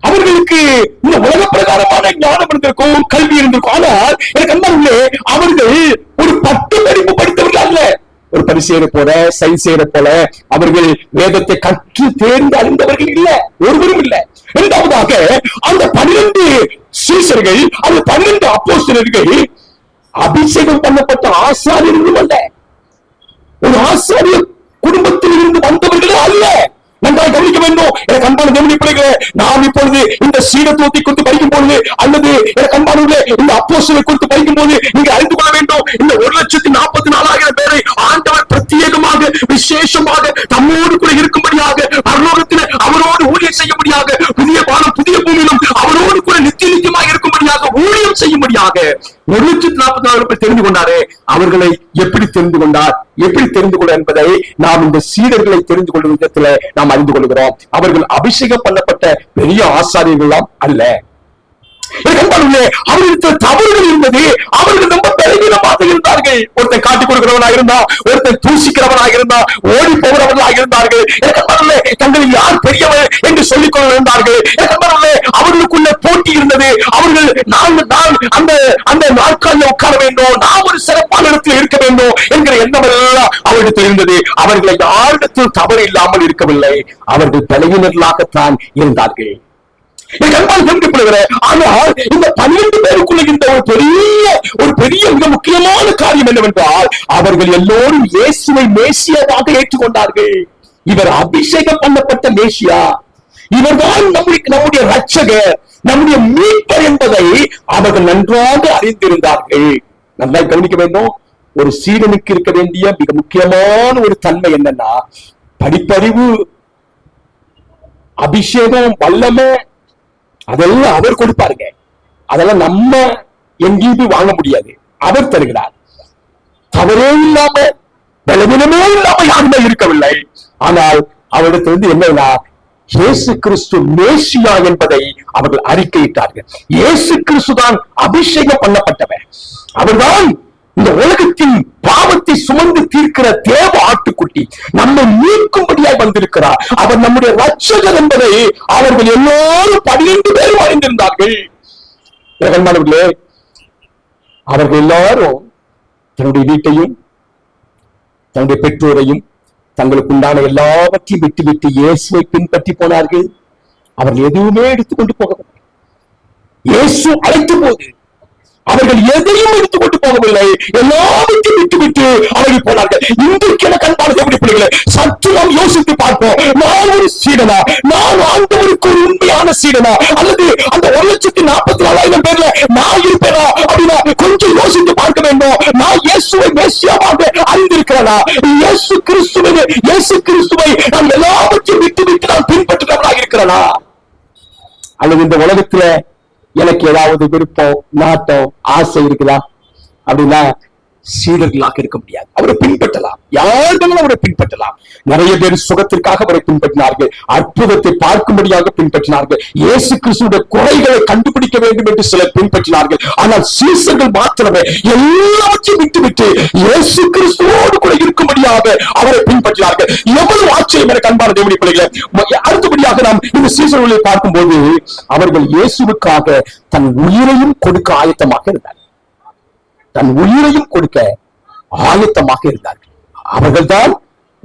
அவர்களுக்கு இந்த உலக பிரகாரமான ஞானம் இருந்திருக்கும், கல்வி இருந்திருக்கும். ஆனால் எனக்கு அன்பானவர்களே, அவர்கள் ஒரு 10 படிப்பு படித்தவர்கள் அல்ல. ஒரு பரிசெயரை போல, சைன்செயரை போல அவர்கள் வேதத்தை கற்று தேர்ந்து அறிந்தவர்கள் இல்ல, ஒருவரும் இல்லை. இரண்டாவதாக அந்த 12 சீசர்கள், அந்த 12 அப்போஸ்தலர்கள் அபிஷேகம் பண்ணப்பட்ட ஆசாரியர்களும் அல்ல, ஒரு ஆசாரியர் குடும்பத்தில் இருந்து வந்தவர்களே அல்ல. நன்றாக கவனிக்க வேண்டும். எனக்கு அன்பான தேவனுடைய பிள்ளைகளே, நாம் இப்பொழுது இந்த சீடத்துவத்தை குறித்து படிக்கும் பொழுது, அல்லது எனக்கு அன்பானவர்களே இந்த அப்போஸ்தலரை குறித்து படிக்கும் போது நீங்க அறிந்து கொள்ள வேண்டும், இந்த 1,44,000 பேரை ஆண்டவர் பிரத்யேகமாக விசேஷமாக தம்மோடு கூட இருக்கும்படியாக, பரலோகத்தில் அவரோடு ஊழியம் செய்யும்படியாக, புதிய வானம் புதிய பூமியிலும் அவரோடு கூட நித்தியமாக இருக்கும்படியாக ஊழியம் செய்யும்படியாக 1,44,000 பேர் தெரிந்து கொண்டாரே, அவர்களை எப்படி தெரிந்து கொண்டார், எப்படி தெரிந்து கொள்ள என்பதை நாம் இந்த சீடர்களை தெரிந்து கொள்ளும் விதத்தில் நாம் அறிந்து கொள்கிறோம். அவர்கள் அபிஷேகம் பண்ணப்பட்ட பெரிய ஆசாரியர்கள் அல்ல. அவர்களுக்கு தவறுகள் இருந்தது. அவர்கள் ரொம்ப பலவீனமாக இருந்தார்கள். ஒருத்தன் காட்டிக் கொடுக்கிறவனாக இருந்தா, ஒருத்தன் தூசிக்கிறவனாக இருந்தா, ஓடி போகிறவர்களாக இருந்தார்கள். தங்களில் யார் பெரியவர் என்று சொல்லிக் கொள்ள இருந்தார்கள். அவர்களுக்குள்ள போட்டி இருந்தது. அவர்கள் அந்த நாட்களில் உட்கார வேண்டும், நாம் ஒரு சிறப்பான இடத்தில் இருக்க வேண்டும் என்கிற எண்ணம் எல்லாம் அவர்களுக்கு இருந்தது. அவர்களை யாரிடத்தில் தவறு இல்லாமல் இருக்கவில்லை, அவர்கள் பலவீனர்களாகத்தான் இருந்தார்கள். ஆனால் இந்த 12 பேருக்குள்ள இந்த ஒரு பெரிய மிக முக்கியமான காரியம் என்னவென்றால், அவர்கள் எல்லோரும் இயேசுவை மேசியாவாக ஏற்றுக்கொண்டார்கள். இவர் அபிஷேகம் பண்ணப்பட்ட மேசியா, இவர்தான் நம்முடைய ரட்சகர், நம்முடைய மீட்பர் என்பதை அவர்கள் நன்றாக அறிந்திருந்தார்கள். நல்லா கவனிக்க வேண்டும். ஒரு சீடனுக்கு இருக்க வேண்டிய மிக முக்கியமான ஒரு தன்மை என்னன்னா, படிப்பறிவு, அபிஷேகம், வல்லமை, அதெல்லாம் அவர் கொடுப்பாருங்க. அதெல்லாம் நம்ம எங்கேயும் வாங்க முடியாது, அவர் தருகிறார். தவறே இல்லாம பலவீனமே இல்லாம யாருமே இருக்கவில்லை. ஆனால் அவரிடத்திலிருந்து என்னன்னா, இயேசு கிறிஸ்து மேசியா என்பதை அவர்கள் அறிக்கையிட்டார்கள். இயேசு கிறிஸ்து தான் அபிஷேகம் பண்ணப்பட்டவர். அவர்தான் இந்த உலகத்தின் பாவத்தை சுமந்து தீர்க்கிற தேவ ஆட்டுக்குட்டி, நம்மை மீட்கும்படியாக வந்திருக்கிறார். அவர் நம்முடைய ரட்சகர் என்பதை அவர்கள் எல்லோரும் 12 பேரும் அறிந்திருந்தார்கள். அவர்கள் எல்லாரும் தன்னுடைய வீட்டையும் தன்னுடைய பெற்றோரையும் தங்களுக்கு உண்டான எல்லாவற்றையும் விட்டு இயேசுவை பின்பற்றி போனார்கள். அவர்கள் எதுவுமே எடுத்துக்கொண்டு போகவில்லை. இயேசு அழைத்த போது அவர்கள் எதையும் எடுத்துக்கொண்டு போகவில்லை, எல்லாவற்றையும் விட்டு விட்டு அவர்கள் போனார்கள். இன்றைக்கு எனக்கு அன்பான தேவனுடைய பிள்ளைகளே, சற்று நாம் யோசித்து பார்ப்போம். நான் ஒரு சீடனா? நான் ஆண்டவருக்கு ஒரு உண்மையான சீடனா? அல்லது அந்த 1,44,000 பேர்ல நான் இருப்பேனா அப்படின்னா கொஞ்சம் யோசித்து பார்க்க வேண்டும். நான் இயேசுவை மேசியாவாக அறிந்திருக்கிறேனா? இயேசு கிறிஸ்துவை நான் எல்லாவற்றையும் விட்டு விட்டு நான் பின்பற்றுகிறவனாக இருக்கிறேனா? அல்லது இந்த உலகத்துல எனக்கு ஏதாவது விருப்பம், நாட்டம், ஆசை இருக்குதா அப்படின்னா சீடர்களாக இருக்க முடியாது. அவரை பின்பற்றலாம், யாரும் அவரை பின்பற்றலாம். நிறைய பேர் சுகத்திற்காக அவரை பின்பற்றினார்கள், அற்புதத்தை பார்க்கும்படியாக பின்பற்றினார்கள், இயேசு கிறிஸ்துவுடைய குறைகளை கண்டுபிடிக்க வேண்டும் என்று சிலர் பின்பற்றினார்கள். ஆனால் சீசர்கள் மாத்திரமே எல்லாவற்றையும் விட்டுவிட்டு இயேசு கிறிஸ்துவோடு கூட இருக்கும்படியாக அவரை பின்பற்றினார்கள். எவ்வளவு ஆச்சரியம் எனக்கு அன்பான தேவனுடைய பிள்ளைகளே. அடுத்தபடியாக நாம் இந்த சீசர்களை பார்க்கும்போது அவர்கள் இயேசுவுக்காக தன் உயிரையும் கொடுக்க ஆயத்தமாக இருந்தார். தன் உயிரையும் கொடுக்க ஆயத்தமாக இருந்தார்கள். அவர்கள்தான்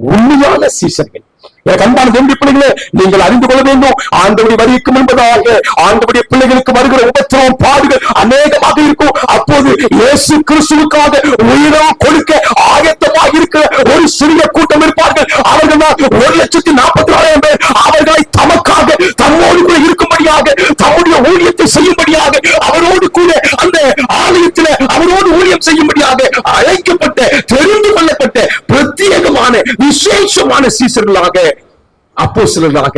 உண்மையான சீசர்கள். எனக்கு அன்பான தேவனுடைய பிள்ளைகளே, நீங்கள் அறிந்து கொள்ள வேண்டும், ஆண்டவருடைய வருகைக்கு முன்பதாக ஆண்டவருடைய பிள்ளைகளுக்கு வருகிற உபத்திரவம், பாடுகள் அநேகமாக இருக்கும். அப்போது இயேசு கிறிஸ்துவுக்காக உயிரை கொடுக்க ஆயத்தமாக இருக்கிற ஒரு சிறிய கூட்டம் இருப்பார்கள். அவர்கள் தான் 1,44,000 பேர். அவர்களை தமக்காக தம்மோடு கூட இருக்கும்படியாக, தம்முடைய ஊழியத்தை செய்யும்படியாக, அவரோடு கூட அந்த ஆலயத்தில் அவரோடு ஊழியம் செய்யும்படியாக அழைக்கப்பட்ட, தெரிந்து கொள்ளப்பட்ட பிரத்யேகமான விசேஷமான சீசர்களாக, அப்போஸ்தலர்களாக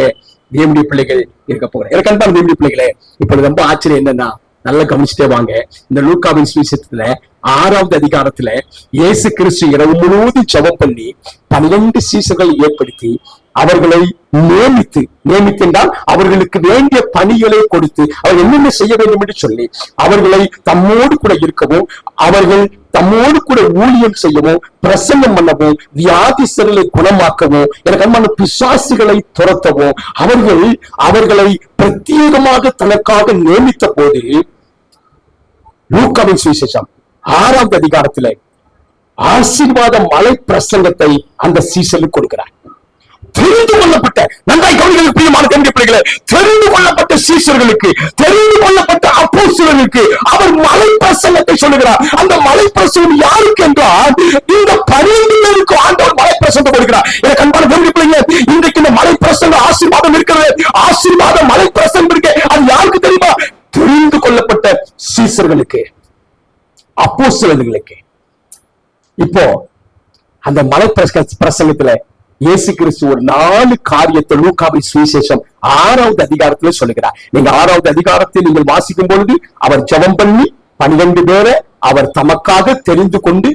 தேவனுடைய பிள்ளைகள் இருக்க போகிறார். எனக்கு அன்பான தேவனுடைய பிள்ளைகளே, இப்பொழுது ரொம்ப ஆச்சரியம் என்னன்னா, நல்லா கவனிச்சுட்டே வாங்க. இந்த லூக்காவின் சுவிசேஷத்துல 6வது அதிகாரத்துல இயேசு கிறிஸ்து இரவு முழுவதும் ஜெபம் பண்ணி 12 சீசர்களை ஏற்படுத்தி அவர்களை நியமித்து என்றால் அவர்களுக்கு வேண்டிய பணிகளை கொடுத்து அவர் என்னென்ன செய்ய வேண்டும் என்று சொல்லி அவர்களை தம்மோடு கூட இருக்கவும், அவர்கள் தம்மோடு கூட ஊழியம் செய்யவும், பிரசங்கம் பண்ணவும், வியாதிஸ்தர்களை குணமாக்கவும், எனக்கு அன்பான பிசாசுகளை துரத்தவும் அவர்களை பிரத்யேகமாக தனக்காக நியமித்த போது லூக்காவின் சுவிசேஷம் 6வது அதிகாரத்துல ஆசீர்வாத மலை பிரசங்கத்தை அந்த சீசலுக்கு கொடுக்கிறார். தெரிந்து கொள்ளப்பட்ட, நன்றாய் கவனிக்க பிரியமான தேவனுடைய பிள்ளைகளே, தெரிந்து கொள்ளப்பட்ட சீசர்களுக்கு, தெரிந்து கொள்ளப்பட்ட அப்போஸ்தலர்களுக்கு அவர் மலை பிரசங்கத்தை சொல்லுகிறார். அந்த மலை பிரசங்கம் யாருக்கு என்றால் இந்த 12 பேருக்கு ஆண்டவர் மலை பிரசங்கம் கொடுக்கிறார். எனக்கு அன்பான தேவனுடைய பிள்ளைகளே, இன்றைக்கு இந்த மலை பிரசங்க ஆசீர்வாதம் இருக்கிறது. ஆசீர்வாத மலை பிரசங்கம் இருக்கு. அது யாருக்கு தெரியுமா? தெரிந்து கொள்ளப்பட்ட சீசர்களுக்கு, அப்போஸ்தலர்களுக்கு. இப்போ அந்த மலை பிரசங்கத்துல இயேசு கிறிஸ்து ஒரு 4 காரியத்தை லூக்காவின் சுவிசேஷம் 6வது அதிகாரத்துல சொல்லுகிறார். நீங்க 6வது அதிகாரத்தில் நீங்கள் வாசிக்கும் பொழுது அவர் ஜெபம் பண்ணி 12 பேரை அவர் தமக்காக தெரிந்து கொண்டு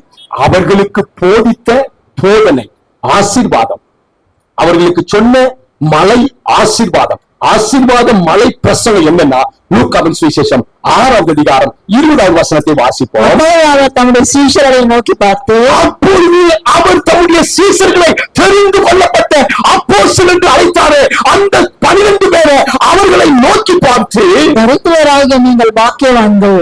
அவர்களுக்கு போதித்த போதனை, ஆசீர்வாதம், அவர்களுக்கு சொன்ன மலை ஆசீர்வாதம், ஆசீர்வாத மலை பிரசங்கம் என்னன்னா லூக்காவின் சுவிசேஷம் 6வது அதிகாரம் 20வது வசனத்தை வாசிப்போம். அவர் தம்முடைய சீஷர்களை நோக்கி பார்த்து, அப்பொழுது அவர் தம்முடைய சீஷர்களை தெரிந்து கொள்ளப்பட்ட அப்போஸ்தலர்கள் என்று அழைத்தாரே, அந்த 12 பேரை அவர்களை நோக்கி பார்த்து, தரித்திரராகிய நீங்கள் பாக்கியவான்கள்.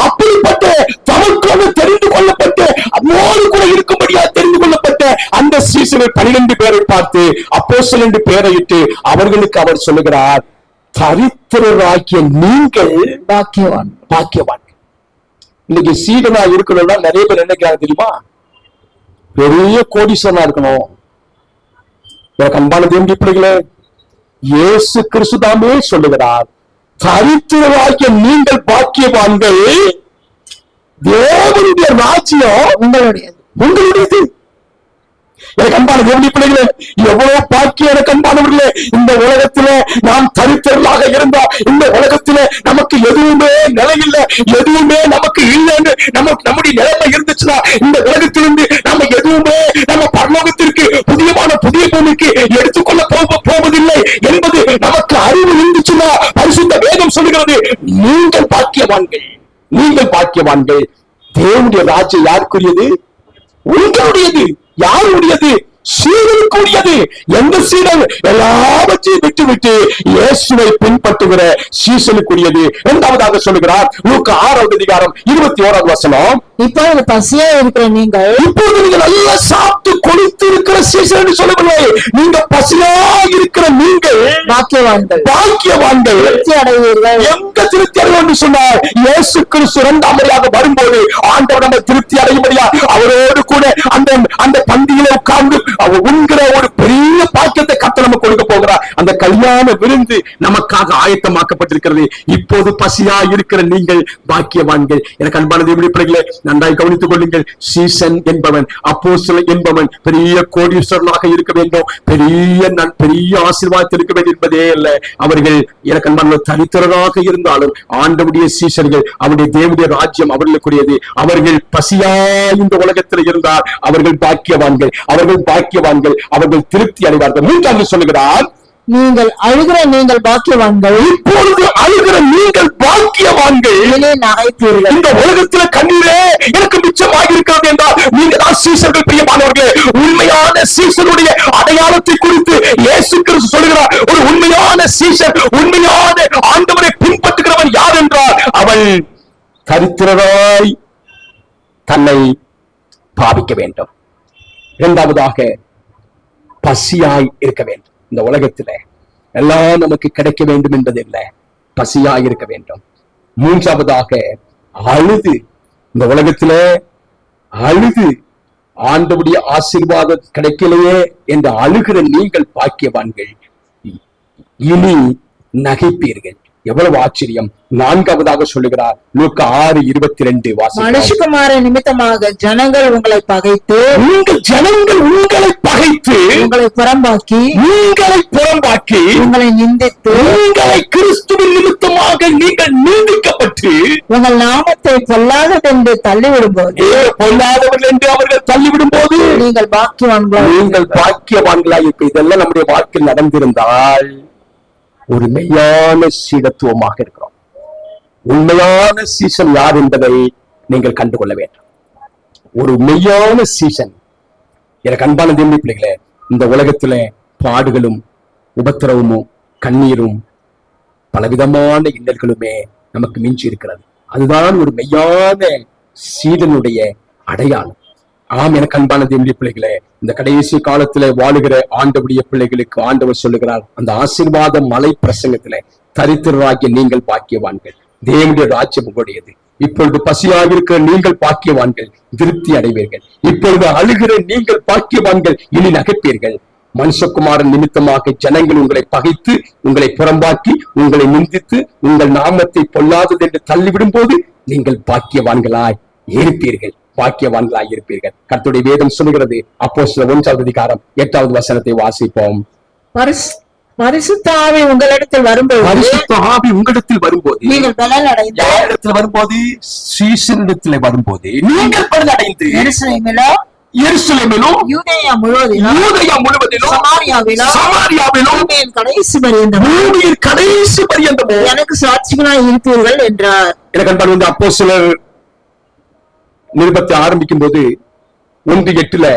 அப்படிப்பட்ட தமக்காக தெரிந்து கொள்ளப்பட்ட, நம்மோடு கூட இருக்கும்படியா தெரிந்து கொள்ளப்பட்ட அந்த சீஷர்கள் 12 பேரை பார்த்து அப்போஸ்தலர் என்று பெயரிட்டு அவர்களுக்கு அவர் சொல்லுகிறார், தரித்திரராகிய நீங்கள் பாக்கியவான். இன்னைக்கு சீடனா இருக்கணும்னா நிறைய பேர் நினைக்கிறாங்க தெரியுமா? பெரிய கோடீஸ்வரனா இருக்கணும். எனக்கு அன்பான தேவனுடைய பிள்ளைகளே, இயேசு கிறிஸ்து தாமே சொல்லுகிறார், தரித்திரராகிய நீங்கள் பாக்கியவான்கள், தேவனுடைய ராஜ்யம் உங்களுடையது. எனக்கு அன்பான தேவனுடைய பிள்ளைகளே, எவ்வளவு பாக்கியம் எனக்கு அன்பானவர்களே. இந்த உலகத்திலே நாம் தரித்திரர்களாக இருந்தா, இந்த உலகத்திலே நமக்கு எதுவுமே நிலையில்லை, எதுவுமே நமக்கு இல்லைன்னு நம்முடைய நிலைமை இருந்துச்சுன்னா, இந்த உலகத்திலிருந்து நம்ம எதுவுமே நம்ம பரலோகத்திற்கு புதிய பூமிக்கு எடுத்துக்கொள்ள போவதில்லை என்பது நமக்கு அறிவு இருந்துச்சுன்னா, பரிசுத்த வேதம் சொல்லுகிறது, நீங்கள் பாக்கியவான்கள். தேவனுடைய ராஜ்யம் யாருக்குரியது? உங்களுடையது. யாருடையது? சீடனுக்குரியது. எந்த சீடன்? எல்லாவற்றையும் எல்லாவற்றையும் விட்டுவிட்டு இயேசுவை பின்பற்றுகிற சீசனுக்குரியது. இரண்டாவதாக சொல்லுகிறார் லூக்கா 6வது அதிகாரம் 21வது வசனம். இப்பொழுது பசியா இருக்கிற நீங்கள் இப்போது நீங்கள் நல்லா சாப்பிட்டு கொழுத்து இருக்கிற சீசன் என்று சொல்லவில்லை. நீங்க பசியா இருக்கிற நீங்கள் பாக்கியவான்கள், பாக்கியவான்கள். திருப்தி அடைவீர்கள். எங்க திருப்தி அடைவோம் என்று சொன்னார்? இயேசு கிறிஸ்து இரண்டாம் முறையாக வரும்போது ஆண்டவர் நம்ம திருப்தி அடையும்படியா அவரோடு கூட அந்த பந்தியில உட்கார்ந்து அவர் உண்கிற ஒரு பெரிய பாக்கியத்தை கர்த்தர் நமக்கு கொடுக்க போகிறார். அந்த கல்யாண விருந்து நமக்காக ஆயத்தமாக்கப்பட்டிருக்கிறது. இப்போது பசியா இருக்கிற நீங்கள் பாக்கியவான்கள். எனக்கு அன்பான தேவனுடைய பிள்ளைகளே, நன்றாய் கவனித்துக் கொள்ளுங்கள். சீசன் என்பவன், அப்போஸ்தலன் என்பவன் பெரிய கோடீஸ்வரனாக இருக்க வேண்டும், பெரிய ஆசீர்வாதத்தில் இருக்க வேண்டும் என்பதே அல்ல. அவர்கள் எனக்கு அன்பான தரித்திரராக இருந்தாலும் ஆண்டவருடைய சீசர்கள், அவருடைய தேவனுடைய ராஜ்யம் அவர்களுக்குரியது. அவர்கள் பசியா இந்த உலகத்தில் இருந்தார். அவர்கள் பாக்கியவான்கள், அவர்கள் திருப்தி அடைவார்கள். மூன்றாவது சொல்லுகிறார், நீங்கள் அழுகிற நீங்கள் பாக்கியவான்கள், இப்பொழுது அழுகிற நீங்கள் பாக்கியவான்கள், நகைப்பீர்கள். இந்த உலகத்தில் கண்ணீரே எனக்கு மிச்சமாக இருக்கிறது என்றால் நீங்க தான் சீசர்கள். பிரியமானவர்களே, உண்மையான சீசனுடைய அடையாளத்தை குறித்து இயேசு கிறிஸ்து சொல்லுகிறார். ஒரு உண்மையான சீசன், உண்மையான ஆண்டவரை பின்பற்றுகிறவன் யார் என்றால் அவன் தரித்திரராய் தன்னை பாவிக்க வேண்டும். இரண்டாவதாக பசியாய் இருக்க வேண்டும். இந்த உலகத்துல எல்லாம் நமக்கு கிடைக்க வேண்டும் என்பதில்லை, பசியாய் இருக்க வேண்டும். மூன்றாவதாக அழுது, இந்த உலகத்துல அழுது ஆண்டவருடைய ஆசீர்வாதம் கிடைக்கலையே என்று அழுகிற நீங்கள் பாக்கியவான்கள், இனி நகைப்பீர்கள். எவ்வளவு ஆச்சரியம்! நான்காவதாக சொல்லுகிறார் லூக்கா 6:22 வாசிக்கிறோம். மனுஷகுமார நிமித்தமாக ஜனங்கள் உங்களை பகைத்து, ஜனங்கள் உங்களை பகைத்து, உங்களை புறம்பாக்கி, உங்களை நிந்தித்து, உங்களை கிறிஸ்துவின் நிமித்தமாக நீங்கள் நிந்திக்கப்பட்டு, உங்கள் நாமத்தை பொல்லாததென்று தள்ளிவிடும்போது, பொல்லாதவர்கள் என்று அவர்கள் தள்ளிவிடும் போது நீங்கள் பாக்கியவான்களாய் இருப்ப. இதெல்லாம் நம்முடைய வாழ்க்கையில் நடந்திருந்தால் ஒரு மெய்யான சீடத்துவமாக இருக்கிறோம். உண்மையான சீசன் யார் என்பதை நீங்கள் கண்டுகொள்ள வேண்டும். ஒரு மெய்யான சீசன். எனக்கு அன்பான தேவனுடைய பிள்ளைகளே, இந்த உலகத்துல பாடுகளும் உபத்திரவமும் கண்ணீரும் பலவிதமான இன்னல்களுமே நமக்கு மிஞ்சி இருக்கிறது. அதுதான் ஒரு மெய்யான சீடனுடைய அடையாளம். ஆம், எனக்கு அன்பான தேவனுடைய பிள்ளைகளே, இந்த கடைசி காலத்துல வாழுகிற ஆண்டவருடைய பிள்ளைகளுக்கு ஆண்டவர் சொல்லுகிறார், அந்த ஆசீர்வாத மலை பிரசங்கத்திலே தரித்திரராகிய நீங்கள் பாக்கியவான்கள், தேவனுடைய ராஜ்யம் உங்களுடையது. இப்பொழுது பசியாக இருக்கிற நீங்கள் பாக்கியவான்கள், திருப்தி அடைவீர்கள். இப்பொழுது அழுகிற நீங்கள் பாக்கியவான்கள், இனி நகைப்பீர்கள். மனுஷகுமாரன் நிமித்தமாக ஜனங்கள் உங்களை பகைத்து, உங்களை புறம்பாக்கி, உங்களை நிந்தித்து, உங்கள் நாமத்தை பொல்லாதது என்று தள்ளிவிடும் போது நீங்கள் பாக்கியவான்களாய் இருப்பீர்கள். கர்த்தருடைய வேதம் சொல்லுகிறது. அப்போஸ்தலர் 1வது அதிகாரம் 8வது வசனத்தை வாசிப்போம். பரிசுத்த ஆவி உங்களிடத்தில் வரும்போது, நீங்கள் பலன் அடைந்து, இடத்தில் வரும்போது, சீசனிடத்தில் வரும்போது நீங்கள் பலன் அடைந்து, எருசலேமிலும் யூதேயா முழுவதிலும் சமாரியாவிலும் பூமியின் கடைசி பரியந்தமும் எனக்கு சாட்சிகளாய் இருப்பீர்கள் என்றார். எனக்கு அன்பான அப்போஸ்தலர் நிருபத்தை ஆரம்பிக்கும் போது 1:8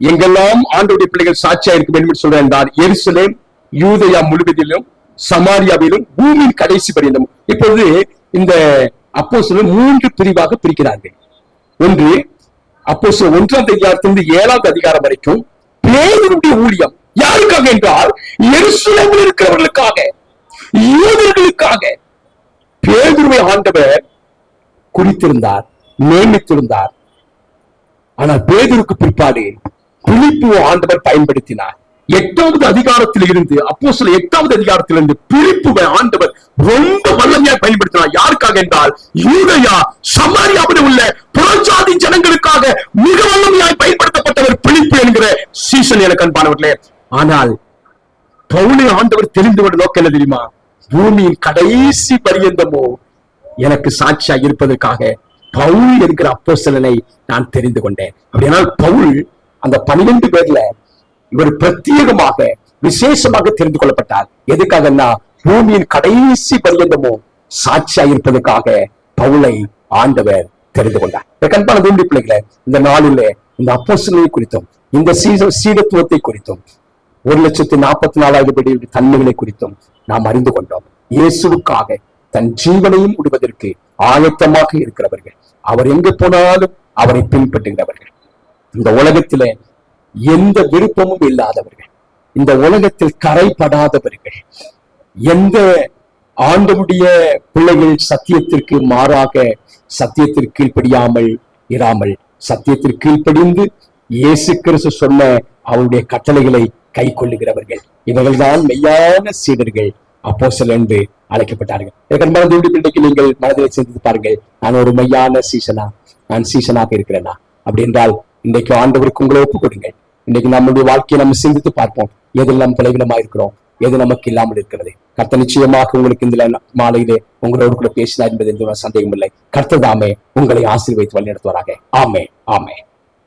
எங்கெல்லாம் ஆண்டவருடைய பிள்ளைகள் சாட்சியா இருக்க வேண்டும் என்று சொல்றேன் என்றால், எருசலேம், யூதேயா முழுவதிலும், சமாரியாவிலும், பூமியின் கடைசி பரியந்தம். இப்பொழுது இந்த அப்போஸ்தலர் 3 பிரிவாக பிரிக்கிறார்கள். ஒன்று, அப்போஸ்தலர் 1ஆம் அதிகாரத்திலிருந்து 7ஆவது அதிகாரம் வரைக்கும் பேதுருடைய ஊழியம். யாருக்காக என்றால் எருசலேமில் இருக்கிறவர்களுக்காக, யூதர்களுக்காக பேதுருவை ஆண்டவர் குறித்திருந்தார், நியமித்திருந்தார். ஆனால் பேதுருக்கு பிற்பாடு பிலிப்பு ஆண்டவர் பயன்படுத்தினார். 8வது அதிகாரத்தில் இருந்து, அப்போஸ்தலர் 8வது அதிகாரத்திலிருந்து பிலிப்புவை ஆண்டவர் ரொம்ப வல்லமையாய் பயன்படுத்தினார். யாருக்காக என்றால் யூதேயா சமாரியாவில் உள்ள புறஜாதி ஜனங்களுக்காக மிக வல்லமையாய் பயன்படுத்தப்பட்டவர் பிலிப்பு என்கிற சீசன். எனக்கு அன்பானவர்களே, ஆனால் பவுலை ஆண்டவர் தெரிந்து கொண்ட நோக்கம் என்ன தெரியுமா? பூமியின் கடைசி பரியந்தமோ எனக்கு சாட்சியாக இருப்பதற்காக பவுல் என்கிற அப்போஸ்தலனை நான் தெரிந்து கொண்டேன். அப்படியானால் பவுல் அந்த 12 பேர்ல இவர் பிரத்யேகமாக விசேஷமாக தெரிந்து கொள்ளப்பட்டார். எதுக்காகன்னா பூமியின் கடைசி பரியந்தமோ சாட்சியா இருப்பதற்காக பவுலை ஆண்டவர் தெரிந்து கொண்டார். கண்பான பிள்ளைகளை, இந்த நாளிலே இந்த அப்போஸ்தலனை குறித்தும் இந்த சீடத்துவத்தை குறித்தும் 1,44,000 தன்மைகளை குறித்தும் நாம் அறிந்து கொண்டோம். இயேசுவுக்காக தன் ஜீவனையும் விடுவதற்கு ஆயத்தமாக இருக்கிறவர்கள், அவர் எங்கு போனாலும் அவரை பின்பற்றுகிறவர்கள், இந்த உலகத்தில எந்த விருப்பமும் இல்லாதவர்கள், இந்த உலகத்தில் கரைப்படாதவர்கள், எந்த ஆண்டவருடைய பிள்ளைகள் சத்தியத்திற்கு மாறாக சத்தியத்திற்கு கீழ்ப்படியாமல் இராமல் சத்தியத்திற்கு கீழ்ப்படிந்து இயேசு கிறிஸ்து சொன்ன அவருடைய கட்டளைகளை கை கொள்ளுகிறவர்கள், இவர்கள்தான் மெய்யான சீடர்கள், அப்போஸ்தலர் என்று அழைக்கப்பட்டார்கள். இன்றைக்கு நீங்கள் மனதில் சிந்தித்து பாருங்கள், நான் ஒரு மெய்யான நான் சீசனாக இருக்கிறேனா? அப்படி என்றால் இன்றைக்கு ஆண்டவருக்கு உங்களை ஒப்புக் கொடுங்கள். இன்னைக்கு நம்முடைய வாழ்க்கையை நம்ம சிந்தித்து பார்ப்போம், எதில் நாம் பலவீனமா இருக்கிறோம், எது நமக்கு இல்லாமல் இருக்கிறது. கர்த்தர் நிச்சயமாக உங்களுக்கு இந்த மாலையிலே உங்களோடு கூட பேசினார் என்பது எந்த சந்தேகம் இல்லை. கர்த்தர் தாமே உங்களை ஆசீர்வதித்து வழிநடத்துவாராக. ஆமே ஆமே.